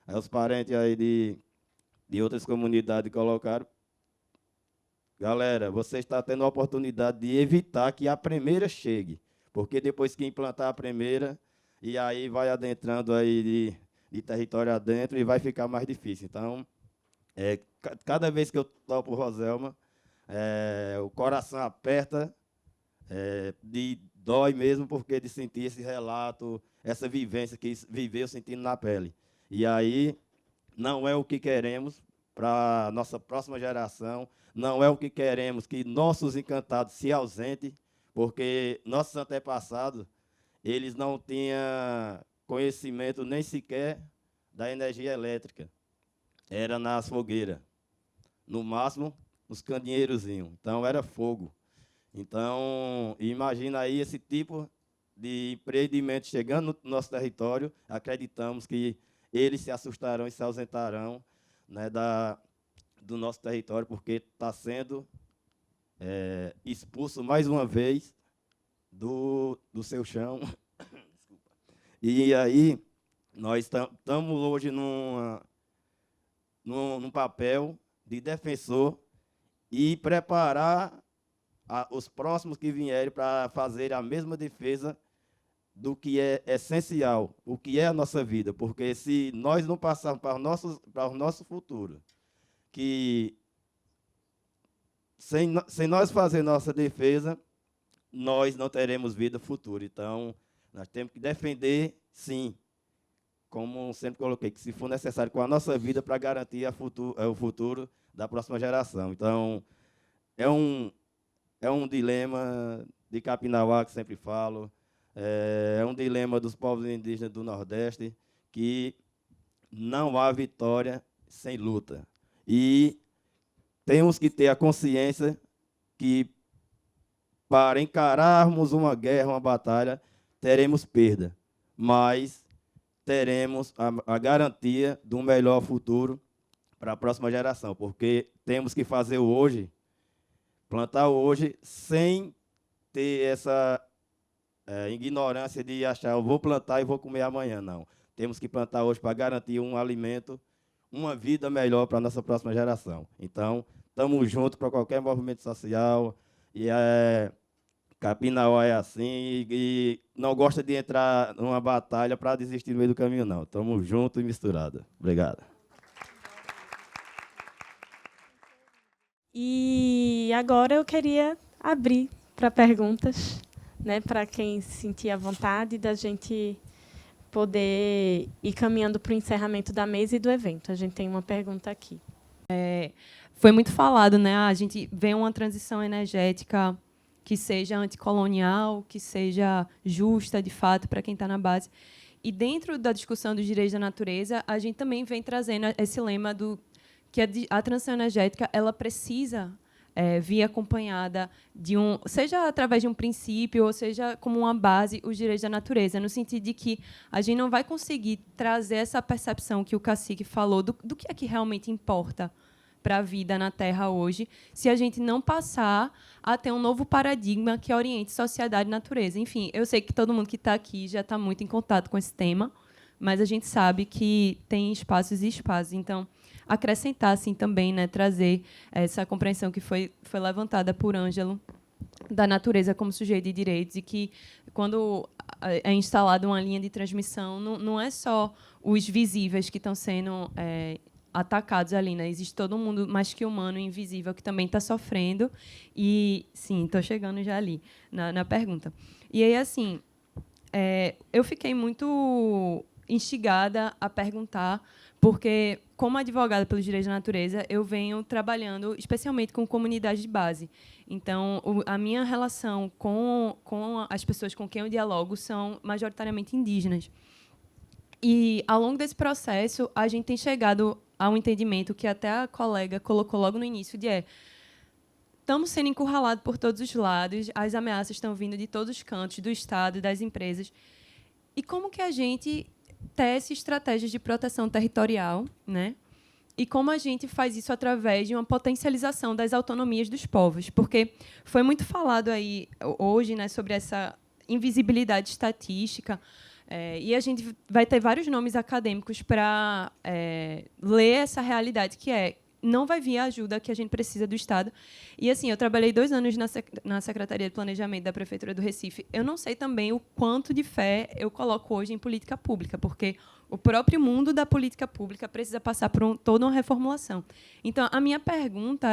os parentes aí de outras comunidades colocaram, galera, você está tendo a oportunidade de evitar que a primeira chegue, porque depois que implantar a primeira, e aí vai adentrando aí de território adentro e vai ficar mais difícil. Então, cada vez que eu topo Roselma, o coração aperta, dói mesmo, porque de sentir esse relato, essa vivência que viveu sentindo na pele. E aí, não é o que queremos para a nossa próxima geração, não é o que queremos que nossos encantados se ausentem, porque nossos antepassados, eles não tinham conhecimento nem sequer da energia elétrica. Era nas fogueiras, no máximo, nos candeeirozinhos. Então, era fogo. Então, imagina aí esse tipo de empreendimento chegando no nosso território, acreditamos que eles se assustarão e se ausentarão, né, do nosso território, porque está sendo expulso mais uma vez do seu chão. E aí, nós estamos hoje num papel de defensor e preparar os próximos que vierem para fazer a mesma defesa do que é essencial, o que é a nossa vida, porque se nós não passarmos para o nosso futuro, que sem nós fazer nossa defesa, nós não teremos vida futura. Então, nós temos que defender, sim, como sempre coloquei, que se for necessário com a nossa vida para garantir o futuro da próxima geração. Então, é um dilema de Capinauá, que sempre falo, é um dilema dos povos indígenas do Nordeste, que não há vitória sem luta. E temos que ter a consciência que, para encararmos uma guerra, uma batalha, teremos perda, mas teremos a garantia de um melhor futuro para a próxima geração, porque temos que fazer o hoje, plantar hoje, sem ter essa ignorância de achar, eu vou plantar e vou comer amanhã. Não. Temos que plantar hoje para garantir um alimento, uma vida melhor para a nossa próxima geração. Então, estamos juntos para qualquer movimento social, e Capinauá é assim, e não gosta de entrar numa batalha para desistir no meio do caminho, não. Estamos juntos e misturados. Obrigado. E agora eu queria abrir para perguntas, né, para quem sentir a vontade da gente poder ir caminhando para o encerramento da mesa e do evento. A gente tem uma pergunta aqui. Foi muito falado, né? A gente vê uma transição energética que seja anticolonial, que seja justa, de fato, para quem está na base. E dentro da discussão dos direitos da natureza, a gente também vem trazendo esse lema que a transição energética ela precisa vir acompanhada de seja através de um princípio, ou seja como uma base, os direitos da natureza, no sentido de que a gente não vai conseguir trazer essa percepção que o cacique falou do que é que realmente importa para a vida na Terra hoje, se a gente não passar a ter um novo paradigma que oriente sociedade e natureza. Enfim, eu sei que todo mundo que está aqui já está muito em contato com esse tema, mas a gente sabe que tem espaços e espaços. Então, acrescentar assim também, né, trazer essa compreensão que foi levantada por Ângelo da natureza como sujeito de direitos, e que quando é instalada uma linha de transmissão, não é só os visíveis que estão sendo atacados ali, né? Existe todo mundo mais que humano e invisível que também está sofrendo. E sim, estou chegando já ali na pergunta. E aí, assim, eu fiquei muito instigada a perguntar, porque, como advogada pelos direitos da natureza, eu venho trabalhando especialmente com comunidades de base. Então, a minha relação com as pessoas com quem eu dialogo são majoritariamente indígenas. E, ao longo desse processo, a gente tem chegado a um entendimento que até a colega colocou logo no início, estamos sendo encurralados por todos os lados, as ameaças estão vindo de todos os cantos, do Estado, das empresas. E como que a gente tece estratégias de proteção territorial, né? E como a gente faz isso através de uma potencialização das autonomias dos povos? Porque foi muito falado aí hoje, né, sobre essa invisibilidade estatística, e a gente vai ter vários nomes acadêmicos para ler essa realidade, que não vai vir a ajuda que a gente precisa do Estado. E, assim, eu trabalhei 2 anos na Secretaria de Planejamento da Prefeitura do Recife. Eu não sei também o quanto de fé eu coloco hoje em política pública, porque o próprio mundo da política pública precisa passar por toda uma reformulação. Então, a minha pergunta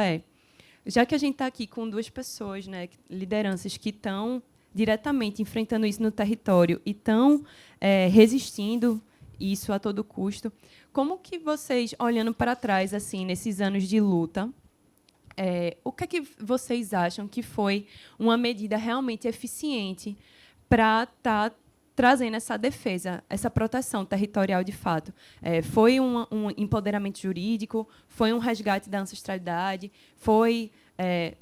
já que a gente está aqui com 2 pessoas, né, lideranças que estão diretamente enfrentando isso no território e estão resistindo isso a todo custo, como que vocês, olhando para trás, assim, nesses anos de luta, o que é que vocês acham que foi uma medida realmente eficiente para estar trazendo essa defesa, essa proteção territorial de fato? Foi um empoderamento jurídico? Foi um resgate da ancestralidade? Foi...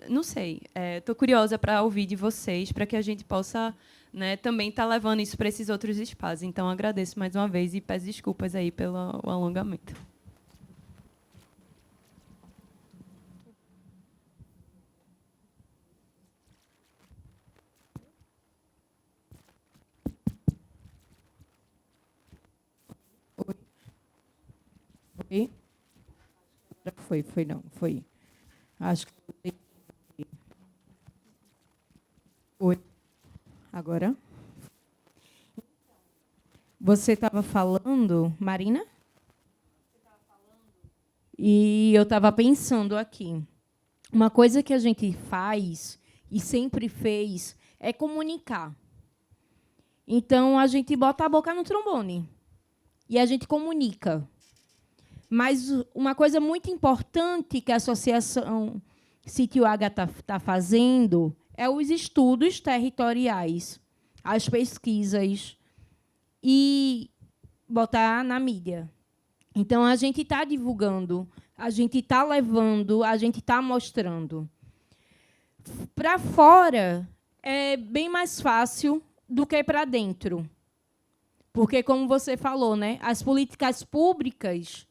não sei. Estou curiosa para ouvir de vocês, para que a gente possa, né, também estar levando isso para esses outros espaços. Então, agradeço mais uma vez e peço desculpas aí pelo alongamento. Foi. Acho que Oi. Agora? Você estava falando, Marina? E eu estava pensando aqui. Uma coisa que a gente faz e sempre fez é comunicar. Então, a gente bota a boca no trombone e a gente comunica. Mas uma coisa muito importante que a Associação Sítio Ágata está fazendo é os estudos territoriais, as pesquisas, e botar na mídia. Então, a gente está divulgando, a gente está levando, a gente está mostrando. Para fora, é bem mais fácil do que para dentro. Porque, como você falou, né, as políticas públicas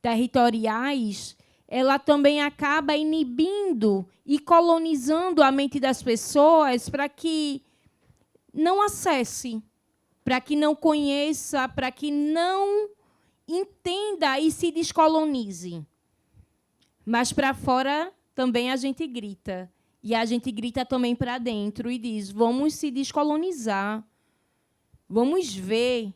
territoriais, ela também acaba inibindo e colonizando a mente das pessoas para que não acesse, para que não conheça, para que não entenda e se descolonize. Mas para fora também a gente grita. E a gente grita também para dentro e diz: vamos se descolonizar, vamos ver,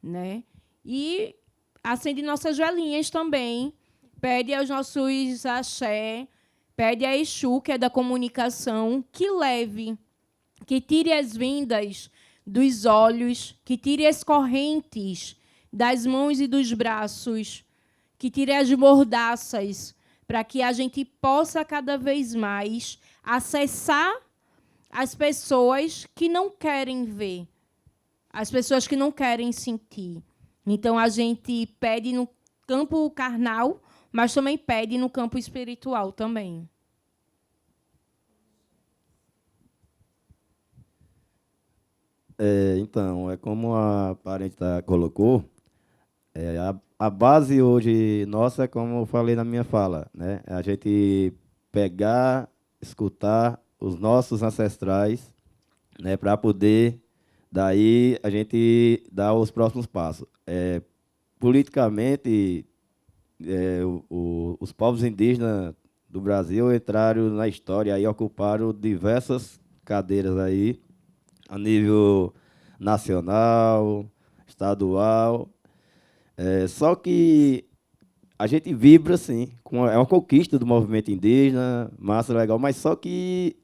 né? E acende nossas velhinhas também, pede aos nossos axé, pede a Exu, que é da comunicação, que leve, que tire as vendas dos olhos, que tire as correntes das mãos e dos braços, que tire as mordaças, para que a gente possa cada vez mais acessar as pessoas que não querem ver, as pessoas que não querem sentir. Então, a gente pede no campo carnal, mas também pede no campo espiritual também. Então, é como a parente colocou, a base hoje nossa é como eu falei na minha fala, né? A gente pegar, escutar os nossos ancestrais, né? Para poder, daí, a gente dar os próximos passos. Politicamente, os povos indígenas do Brasil entraram na história e ocuparam diversas cadeiras aí, a nível nacional, estadual. Só que a gente vibra, sim, é uma conquista do movimento indígena, massa, legal, mas só que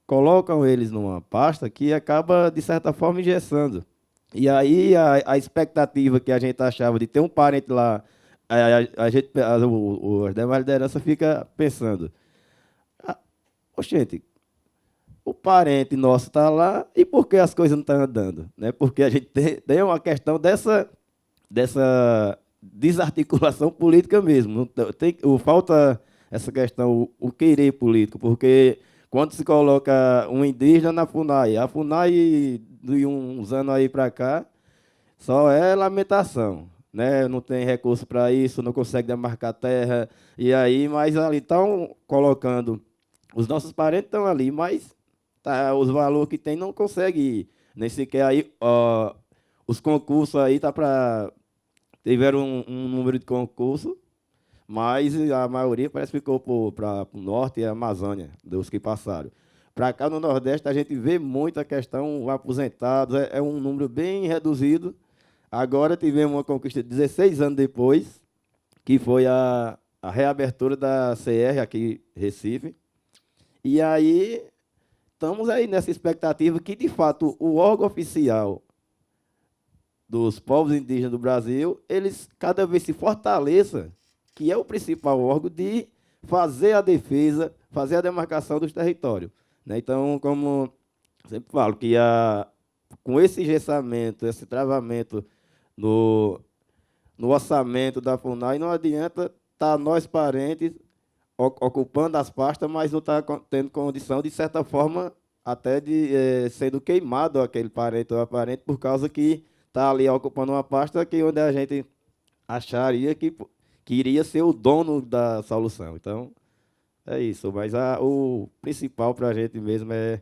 colocam eles numa pasta que acaba, de certa forma, engessando. E aí a expectativa que a gente achava de ter um parente lá, as demais lideranças fica pensando, oxente, o parente nosso está lá, e por que as coisas não estão andando? Né? Porque a gente tem uma questão dessa desarticulação política mesmo. Falta essa questão, o querer político, porque quando se coloca um indígena na FUNAI, a FUNAI, de uns anos aí para cá, só é lamentação. Né? Não tem recurso para isso, não consegue demarcar terra, e aí, mas ali estão colocando, os nossos parentes estão ali, mas os valores que tem não consegue ir. Nem sequer aí, os concursos aí tiveram um número de concursos, mas a maioria parece que ficou para o norte e a Amazônia, dos que passaram. Para cá no Nordeste a gente vê muita questão aposentados, é um número bem reduzido. Agora tivemos uma conquista 16 anos depois, que foi a reabertura da CR aqui em Recife. E aí estamos aí nessa expectativa que, de fato, o órgão oficial dos povos indígenas do Brasil, eles cada vez se fortaleçam, que é o principal órgão de fazer a defesa, fazer a demarcação dos territórios. Né? Então, como sempre falo, que com esse engessamento, esse travamento no orçamento da FUNAI, não adianta estar nós parentes ocupando as pastas, mas não está tendo condição, de certa forma, até de sendo queimado aquele parente ou aparente, por causa que está ali ocupando uma pasta que onde a gente acharia que iria ser o dono da solução. Então, é isso. Mas o principal para a gente mesmo é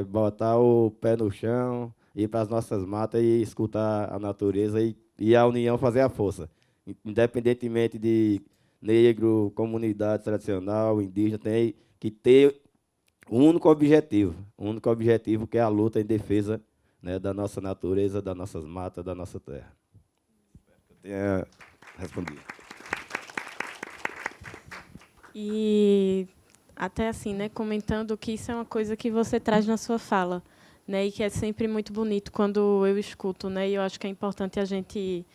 botar o pé no chão, ir para as nossas matas e escutar a natureza e a união fazer a força. Independentemente de negro, comunidade tradicional, indígena, tem que ter o único objetivo que é a luta em defesa, né, da nossa natureza, das nossas matas, da nossa terra. Eu tenho respondido. E até assim, né, comentando que isso é uma coisa que você traz na sua fala, né, e que é sempre muito bonito quando eu escuto, né, e eu acho que é importante a gente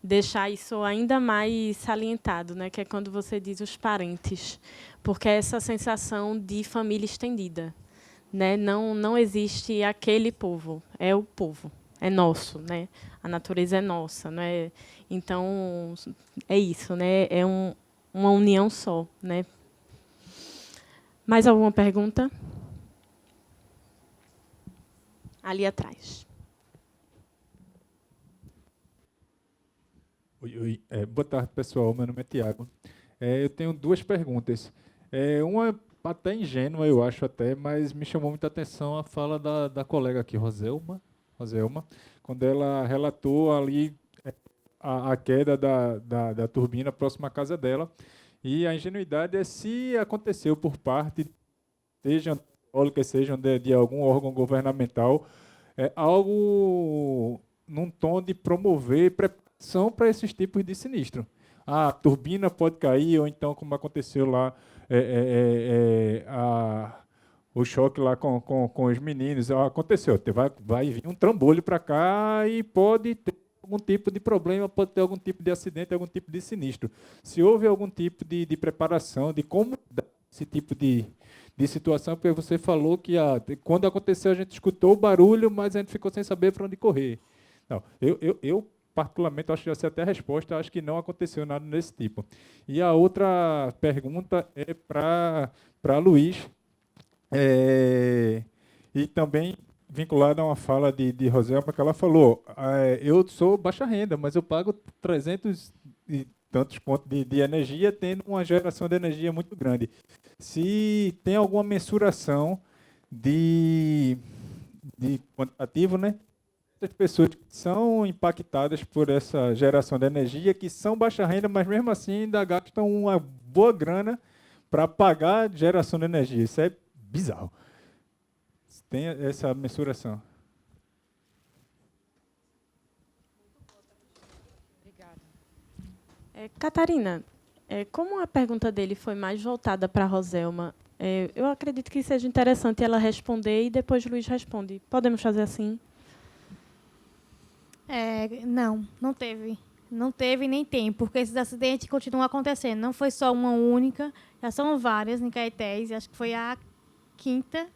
deixar isso ainda mais salientado, né, que é quando você diz os parentes, porque é essa sensação de família estendida, né, não existe aquele povo, é o povo, é nosso, né, a natureza é nossa, né, então é isso, né, é uma união só, né. Mais alguma pergunta? Ali atrás. Oi. Boa tarde, pessoal. Meu nome é Tiago. Eu tenho duas perguntas. Uma até ingênua, eu acho até, mas me chamou muita atenção a fala da colega aqui, Roselma, quando ela relatou ali a queda da turbina próxima à casa dela. E a ingenuidade é se aconteceu por parte, sejam eólicas, sejam de algum órgão governamental, algo num tom de promover preparação para esses tipos de sinistro. A turbina pode cair, ou então, como aconteceu lá, o choque lá com os meninos, aconteceu, vai vir um trambolho para cá e pode ter algum tipo de problema, pode ter algum tipo de acidente, algum tipo de sinistro. Se houve algum tipo de preparação, de como dar esse tipo de situação, porque você falou que quando aconteceu a gente escutou o barulho, mas a gente ficou sem saber para onde correr. Não, eu particularmente, acho que já sei até a resposta, acho que não aconteceu nada desse tipo. E a outra pergunta é para Luiz, e também vinculada a uma fala de Roselma, que ela falou, eu sou baixa renda, mas eu pago 300 e tantos pontos de energia, tendo uma geração de energia muito grande. Se tem alguma mensuração de quantitativo, né? As pessoas que são impactadas por essa geração de energia, que são baixa renda, mas mesmo assim ainda gastam uma boa grana para pagar a geração de energia. Isso é bizarro. Tem essa mensuração. Obrigada. Catarina, como a pergunta dele foi mais voltada para a Roselma, eu acredito que seja interessante ela responder e depois o Luiz responde. Podemos fazer assim? Não teve. Não teve nem tem, porque esses acidentes continuam acontecendo. Não foi só uma única, já são várias em Caetés, acho que foi a 5ª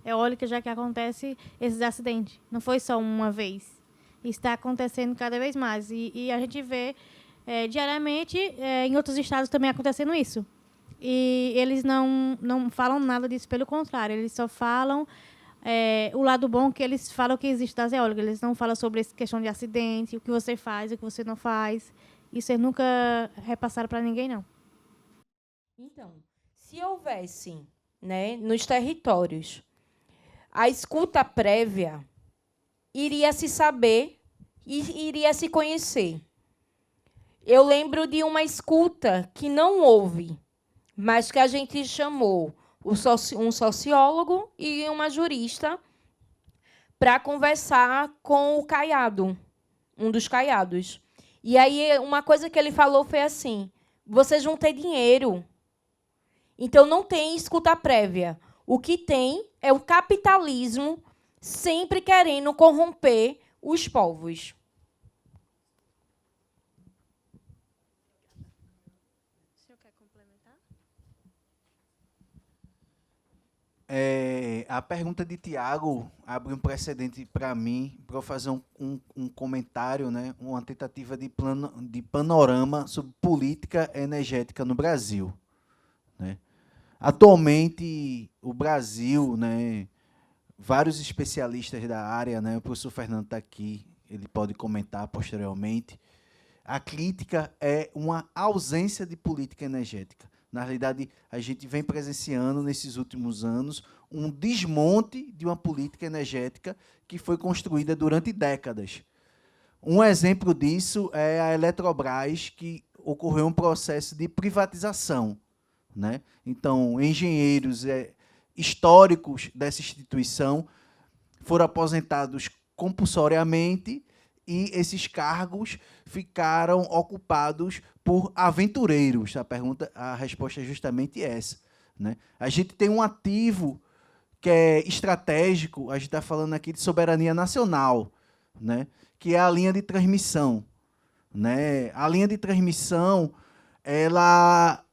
eólica já que acontece esses acidentes. Não foi só uma vez. Está acontecendo cada vez mais. E a gente vê diariamente em outros estados também acontecendo isso. E eles não falam nada disso, pelo contrário, eles só falam o lado bom que eles falam que existe das eólicas. Eles não falam sobre essa questão de acidente, o que você faz, o que você não faz. Isso eles nunca repassaram para ninguém, não. Então, se houvesse, né, nos territórios, a escuta prévia, iria se saber e iria se conhecer. Eu lembro de uma escuta que não houve, mas que a gente chamou um sociólogo e uma jurista para conversar com o caiado, um dos caiados. E aí uma coisa que ele falou foi assim: vocês vão ter dinheiro, então não tem escuta prévia. O que tem é o capitalismo sempre querendo corromper os povos. O senhor quer complementar? A pergunta de Tiago abre um precedente para mim, para eu fazer um comentário, né, uma tentativa de panorama sobre política energética no Brasil, né? Atualmente, o Brasil, né, vários especialistas da área, né, o professor Fernando está aqui, ele pode comentar posteriormente, a crítica é uma ausência de política energética. Na realidade, a gente vem presenciando, nesses últimos anos, um desmonte de uma política energética que foi construída durante décadas. Um exemplo disso é a Eletrobras, que ocorreu um processo de privatização, né? Então, engenheiros históricos dessa instituição foram aposentados compulsoriamente e esses cargos ficaram ocupados por aventureiros. A resposta é justamente essa, né? A gente tem um ativo que é estratégico, a gente está falando aqui de soberania nacional, né? Que é a linha de transmissão, né? A linha de transmissão ela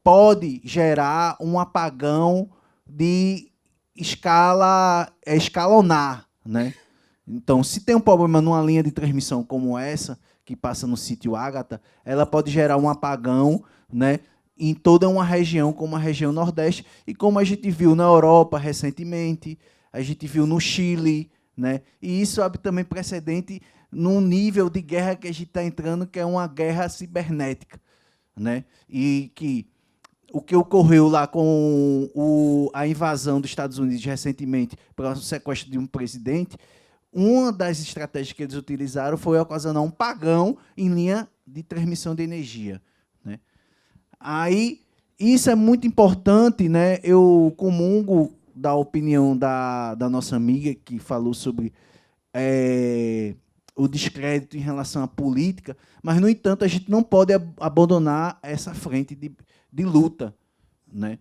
pode gerar um apagão de escala escalonar, né? Então, se tem um problema numa linha de transmissão como essa, que passa no sítio Ágata, ela pode gerar um apagão, né, em toda uma região, como a região Nordeste, e como a gente viu na Europa recentemente, a gente viu no Chile, né, e isso abre também precedente num nível de guerra que a gente está entrando, que é uma guerra cibernética, né, e que o que ocorreu lá com a invasão dos Estados Unidos recentemente para o sequestro de um presidente, uma das estratégias que eles utilizaram foi ocasionar um apagão em linha de transmissão de energia, né? Aí, isso é muito importante, né? Eu comungo da opinião da nossa amiga que falou sobre o descrédito em relação à política, mas, no entanto, a gente não pode abandonar essa frente de luta, né?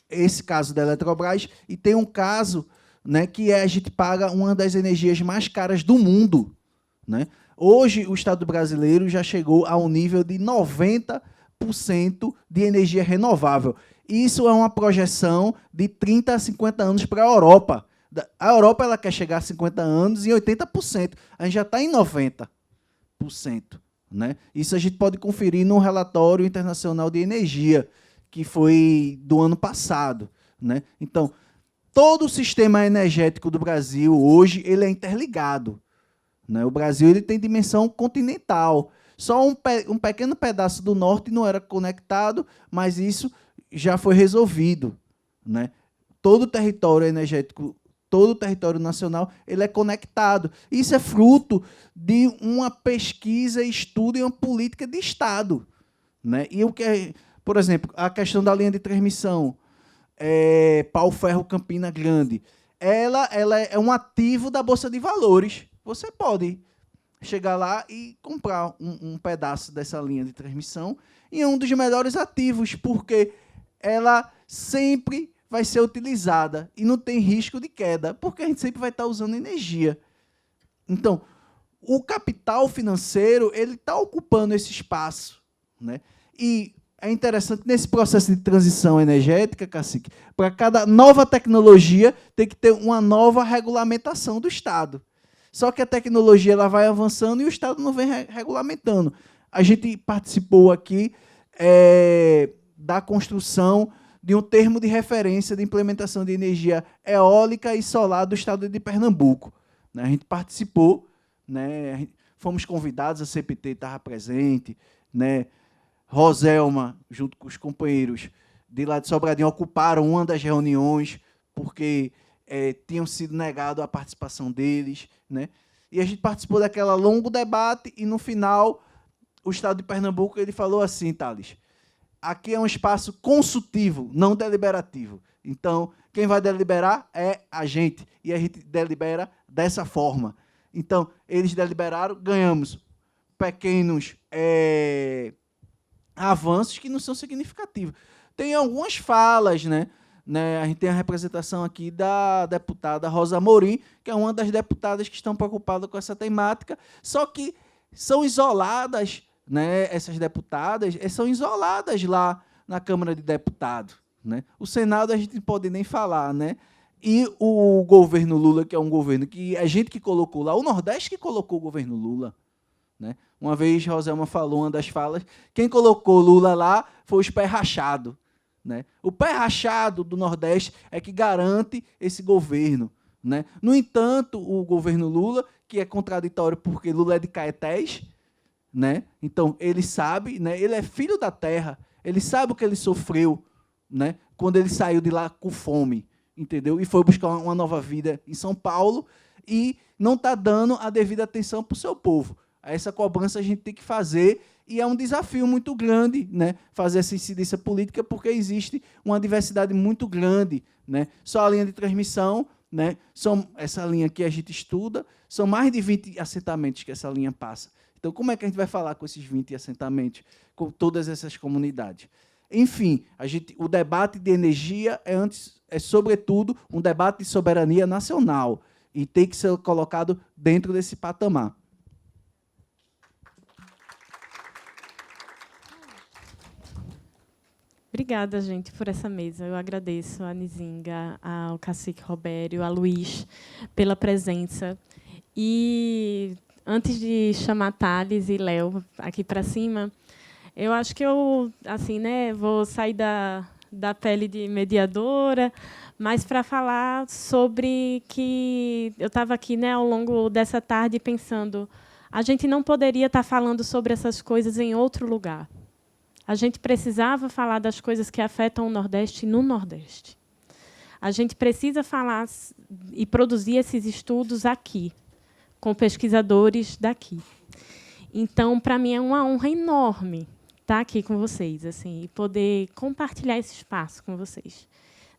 Esse caso da Eletrobras, e tem um caso, né, que a gente paga uma das energias mais caras do mundo, né? Hoje, o Estado brasileiro já chegou a um nível de 90% de energia renovável. Isso é uma projeção de 30 a 50 anos para a Europa. A Europa ela quer chegar a 50 anos e 80%. A gente já está em 90%. Né? Isso a gente pode conferir no relatório internacional de energia, que foi do ano passado, né? Então, todo o sistema energético do Brasil, hoje, ele é interligado, né? O Brasil ele tem dimensão continental. Só um pequeno pedaço do norte não era conectado, mas isso já foi resolvido, né? Todo o território energético, todo o território nacional, ele é conectado. Isso é fruto de uma pesquisa, estudo e uma política de Estado, né? E o que, por exemplo, a questão da linha de transmissão, Pau-Ferro Campina Grande, ela é um ativo da Bolsa de Valores. Você pode chegar lá e comprar um pedaço dessa linha de transmissão e é um dos melhores ativos, porque ela sempre vai ser utilizada e não tem risco de queda, porque a gente sempre vai estar usando energia. Então, o capital financeiro ele está ocupando esse espaço, né? E é interessante, nesse processo de transição energética, Cacique, para cada nova tecnologia tem que ter uma nova regulamentação do Estado. Só que a tecnologia ela vai avançando e o Estado não vem regulamentando. A gente participou aqui da construção de um termo de referência de implementação de energia eólica e solar do Estado de Pernambuco, né? A gente participou, né? Fomos convidados, a CPT estava presente, né? Roselma, junto com os companheiros de lá de Sobradinho, ocuparam uma das reuniões, porque tinham sido negado a participação deles, né? E a gente participou daquele longo debate e, no final, o Estado de Pernambuco ele falou assim, Thales, aqui é um espaço consultivo, não deliberativo. Então, quem vai deliberar é a gente, e a gente delibera dessa forma. Então, eles deliberaram, ganhamos pequenos avanços que não são significativos. Tem algumas falas, né? A gente tem a representação aqui da deputada Rosa Amorim, que é uma das deputadas que estão preocupadas com essa temática, só que são isoladas, né? Essas deputadas são isoladas lá na Câmara de Deputados, né? O Senado a gente não pode nem falar, né? E o governo Lula, que é um governo que a gente que colocou lá, o Nordeste que colocou o governo Lula, né? Uma vez Roselma falou, uma das falas, quem colocou Lula lá foi os pé rachado, né? O pé rachado do Nordeste é que garante esse governo, né? No entanto, o governo Lula, que é contraditório porque Lula é de Caetés, né? Então, ele sabe, né? Ele é filho da terra, ele sabe o que ele sofreu, né? Quando ele saiu de lá com fome, entendeu? E foi buscar uma nova vida em São Paulo e não está dando a devida atenção para o seu povo. Essa cobrança a gente tem que fazer E é um desafio muito grande, né, fazer essa incidência política, porque existe uma diversidade muito grande, né? Só a linha de transmissão, né, essa linha que a gente estuda, são mais de 20 assentamentos que essa linha passa. Então, como é que a gente vai falar com esses 20 assentamentos, com todas essas comunidades? Enfim, o debate de energia é, sobretudo, um debate de soberania nacional e tem que ser colocado dentro desse patamar. Obrigada, gente, por essa mesa. Eu agradeço a Nizinga, ao Cacique Robério, a Luiz, pela presença. E, antes de chamar Thales e Léo aqui para cima, eu acho que eu assim, né, vou sair da pele de mediadora, mas para falar sobre que eu estava aqui, né, ao longo dessa tarde pensando, a gente não poderia estar falando sobre essas coisas em outro lugar. A gente precisava falar das coisas que afetam o Nordeste no Nordeste. A gente precisa falar e produzir esses estudos aqui, com pesquisadores daqui. Então, para mim, é uma honra enorme estar aqui com vocês, assim, e poder compartilhar esse espaço com vocês,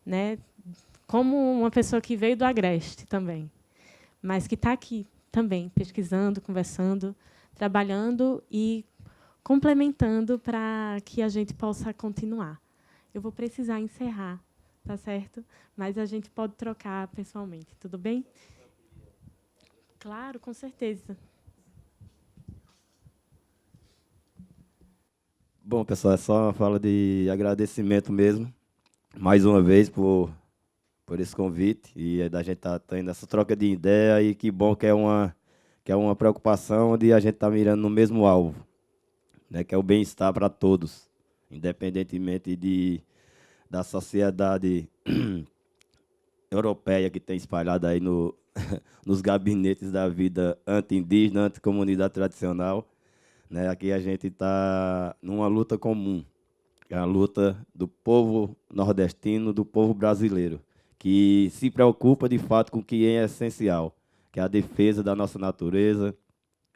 né? Como uma pessoa que veio do Agreste também, mas que está aqui também, pesquisando, conversando, trabalhando e complementando para que a gente possa continuar. Eu vou precisar encerrar, tá certo? Mas a gente pode trocar pessoalmente, tudo bem? Claro, com certeza. Bom, pessoal, é só uma fala de agradecimento mesmo, mais uma vez, por esse convite e da gente estar tendo essa troca de ideia, e que bom que é uma preocupação de a gente estar mirando no mesmo alvo, né, que é o bem-estar para todos, independentemente da sociedade europeia que tem espalhada aí nos gabinetes da vida anti-indígena, anti-comunidade tradicional. Né, aqui a gente está numa luta comum, é a luta do povo nordestino, do povo brasileiro, que se preocupa, de fato, com o que é essencial, que é a defesa da nossa natureza,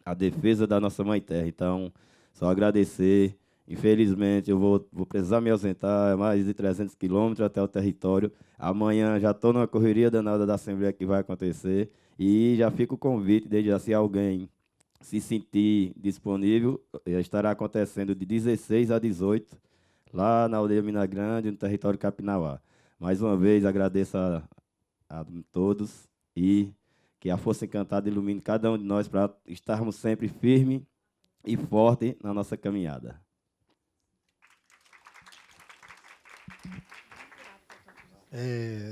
a defesa da nossa mãe terra. Então, só agradecer. Infelizmente, eu vou precisar me ausentar, mais de 300 quilômetros até o território. Amanhã já estou numa correria danada da Assembleia que vai acontecer, e já fica o convite, desde já, se alguém se sentir disponível, já estará acontecendo de 16 a 18, lá na aldeia Mina Grande, no território Capinauá. Mais uma vez, agradeço a todos, e que a Força Encantada ilumine cada um de nós para estarmos sempre firmes e fortes na nossa caminhada.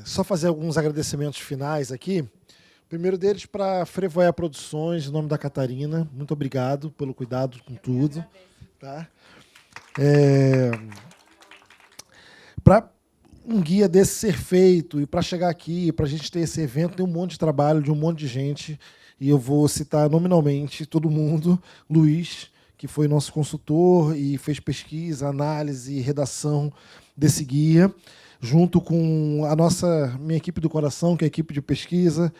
Só fazer alguns agradecimentos finais aqui. O primeiro deles para a Frevoia Produções, em nome da Catarina. Muito obrigado pelo cuidado com tudo. Tá? Para um guia desse ser feito, e para chegar aqui, para a gente ter esse evento, tem um monte de trabalho de um monte de gente, e eu vou citar nominalmente todo mundo. Luiz, que foi nosso consultor e fez pesquisa, análise e redação desse guia, junto com minha equipe do coração, que é a equipe de pesquisa,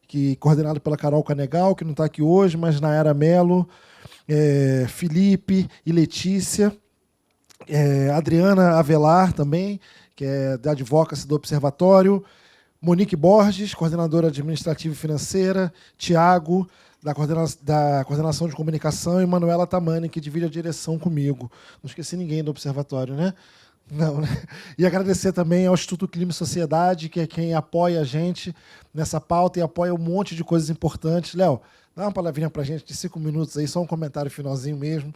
que coordenada pela Carol Canegal, que não está aqui hoje, mas Nayara Mello, Felipe e Letícia, Adriana Avelar também, que é da Advocacy do Observatório, Monique Borges, coordenadora administrativa e financeira, Tiago, da coordenação de comunicação, e Manuela Tamani, que divide a direção comigo. Não esqueci ninguém do Observatório, né? Não, né? E agradecer também ao Instituto Clima e Sociedade, que é quem apoia a gente nessa pauta e apoia um monte de coisas importantes. Léo, dá uma palavrinha para a gente de 5 minutos aí, só um comentário finalzinho mesmo.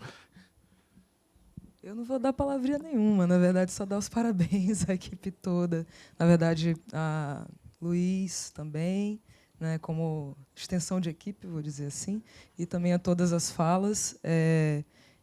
Eu não vou dar palavrinha nenhuma, na verdade, só dar os parabéns à equipe toda. Na verdade, a Luiz também, né, como extensão de equipe, vou dizer assim, e também a todas as falas,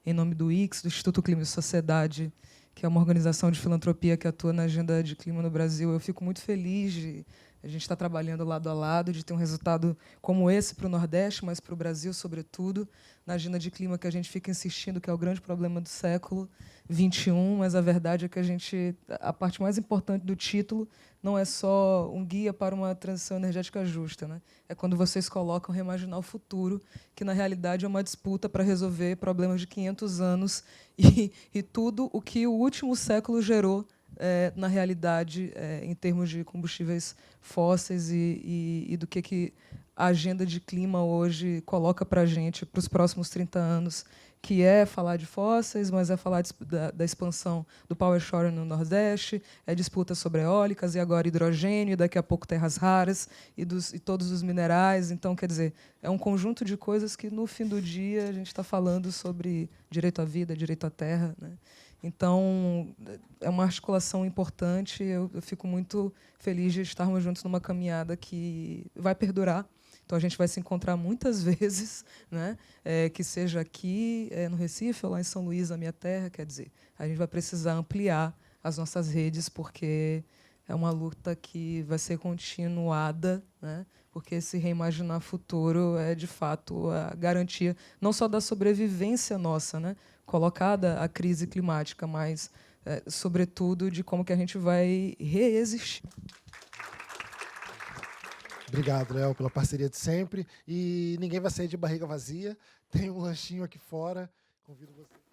em nome do IX, do Instituto Clima e Sociedade, que é uma organização de filantropia que atua na agenda de clima no Brasil. Eu fico muito feliz de a gente está trabalhando lado a lado, de ter um resultado como esse para o Nordeste, mas para o Brasil, sobretudo, na agenda de clima que a gente fica insistindo que é o grande problema do século XXI, mas a verdade é que a parte mais importante do título não é só um guia para uma transição energética justa, né? É quando vocês colocam reimaginar o futuro, que na realidade é uma disputa para resolver problemas de 500 anos e tudo o que o último século gerou na realidade, em termos de combustíveis fósseis e do que a agenda de clima hoje coloca para a gente para os próximos 30 anos, que é falar de fósseis, mas é falar da expansão do power shoring no Nordeste, é disputa sobre eólicas, e agora hidrogênio, e daqui a pouco terras raras, e todos os minerais. Então, quer dizer, é um conjunto de coisas que, no fim do dia, a gente está falando sobre direito à vida, direito à terra, né? Então, é uma articulação importante. Eu fico muito feliz de estarmos juntos numa caminhada que vai perdurar. Então, a gente vai se encontrar muitas vezes, né? Que seja aqui no Recife ou lá em São Luís, na minha terra. Quer dizer, a gente vai precisar ampliar as nossas redes, porque é uma luta que vai ser continuada, né? Porque esse reimaginar futuro é, de fato, a garantia não só da sobrevivência nossa, né? Colocada a crise climática, mas, sobretudo, de como que a gente vai reexistir. Obrigado, Léo, pela parceria de sempre. E ninguém vai sair de barriga vazia. Tem um lanchinho aqui fora. Convido você.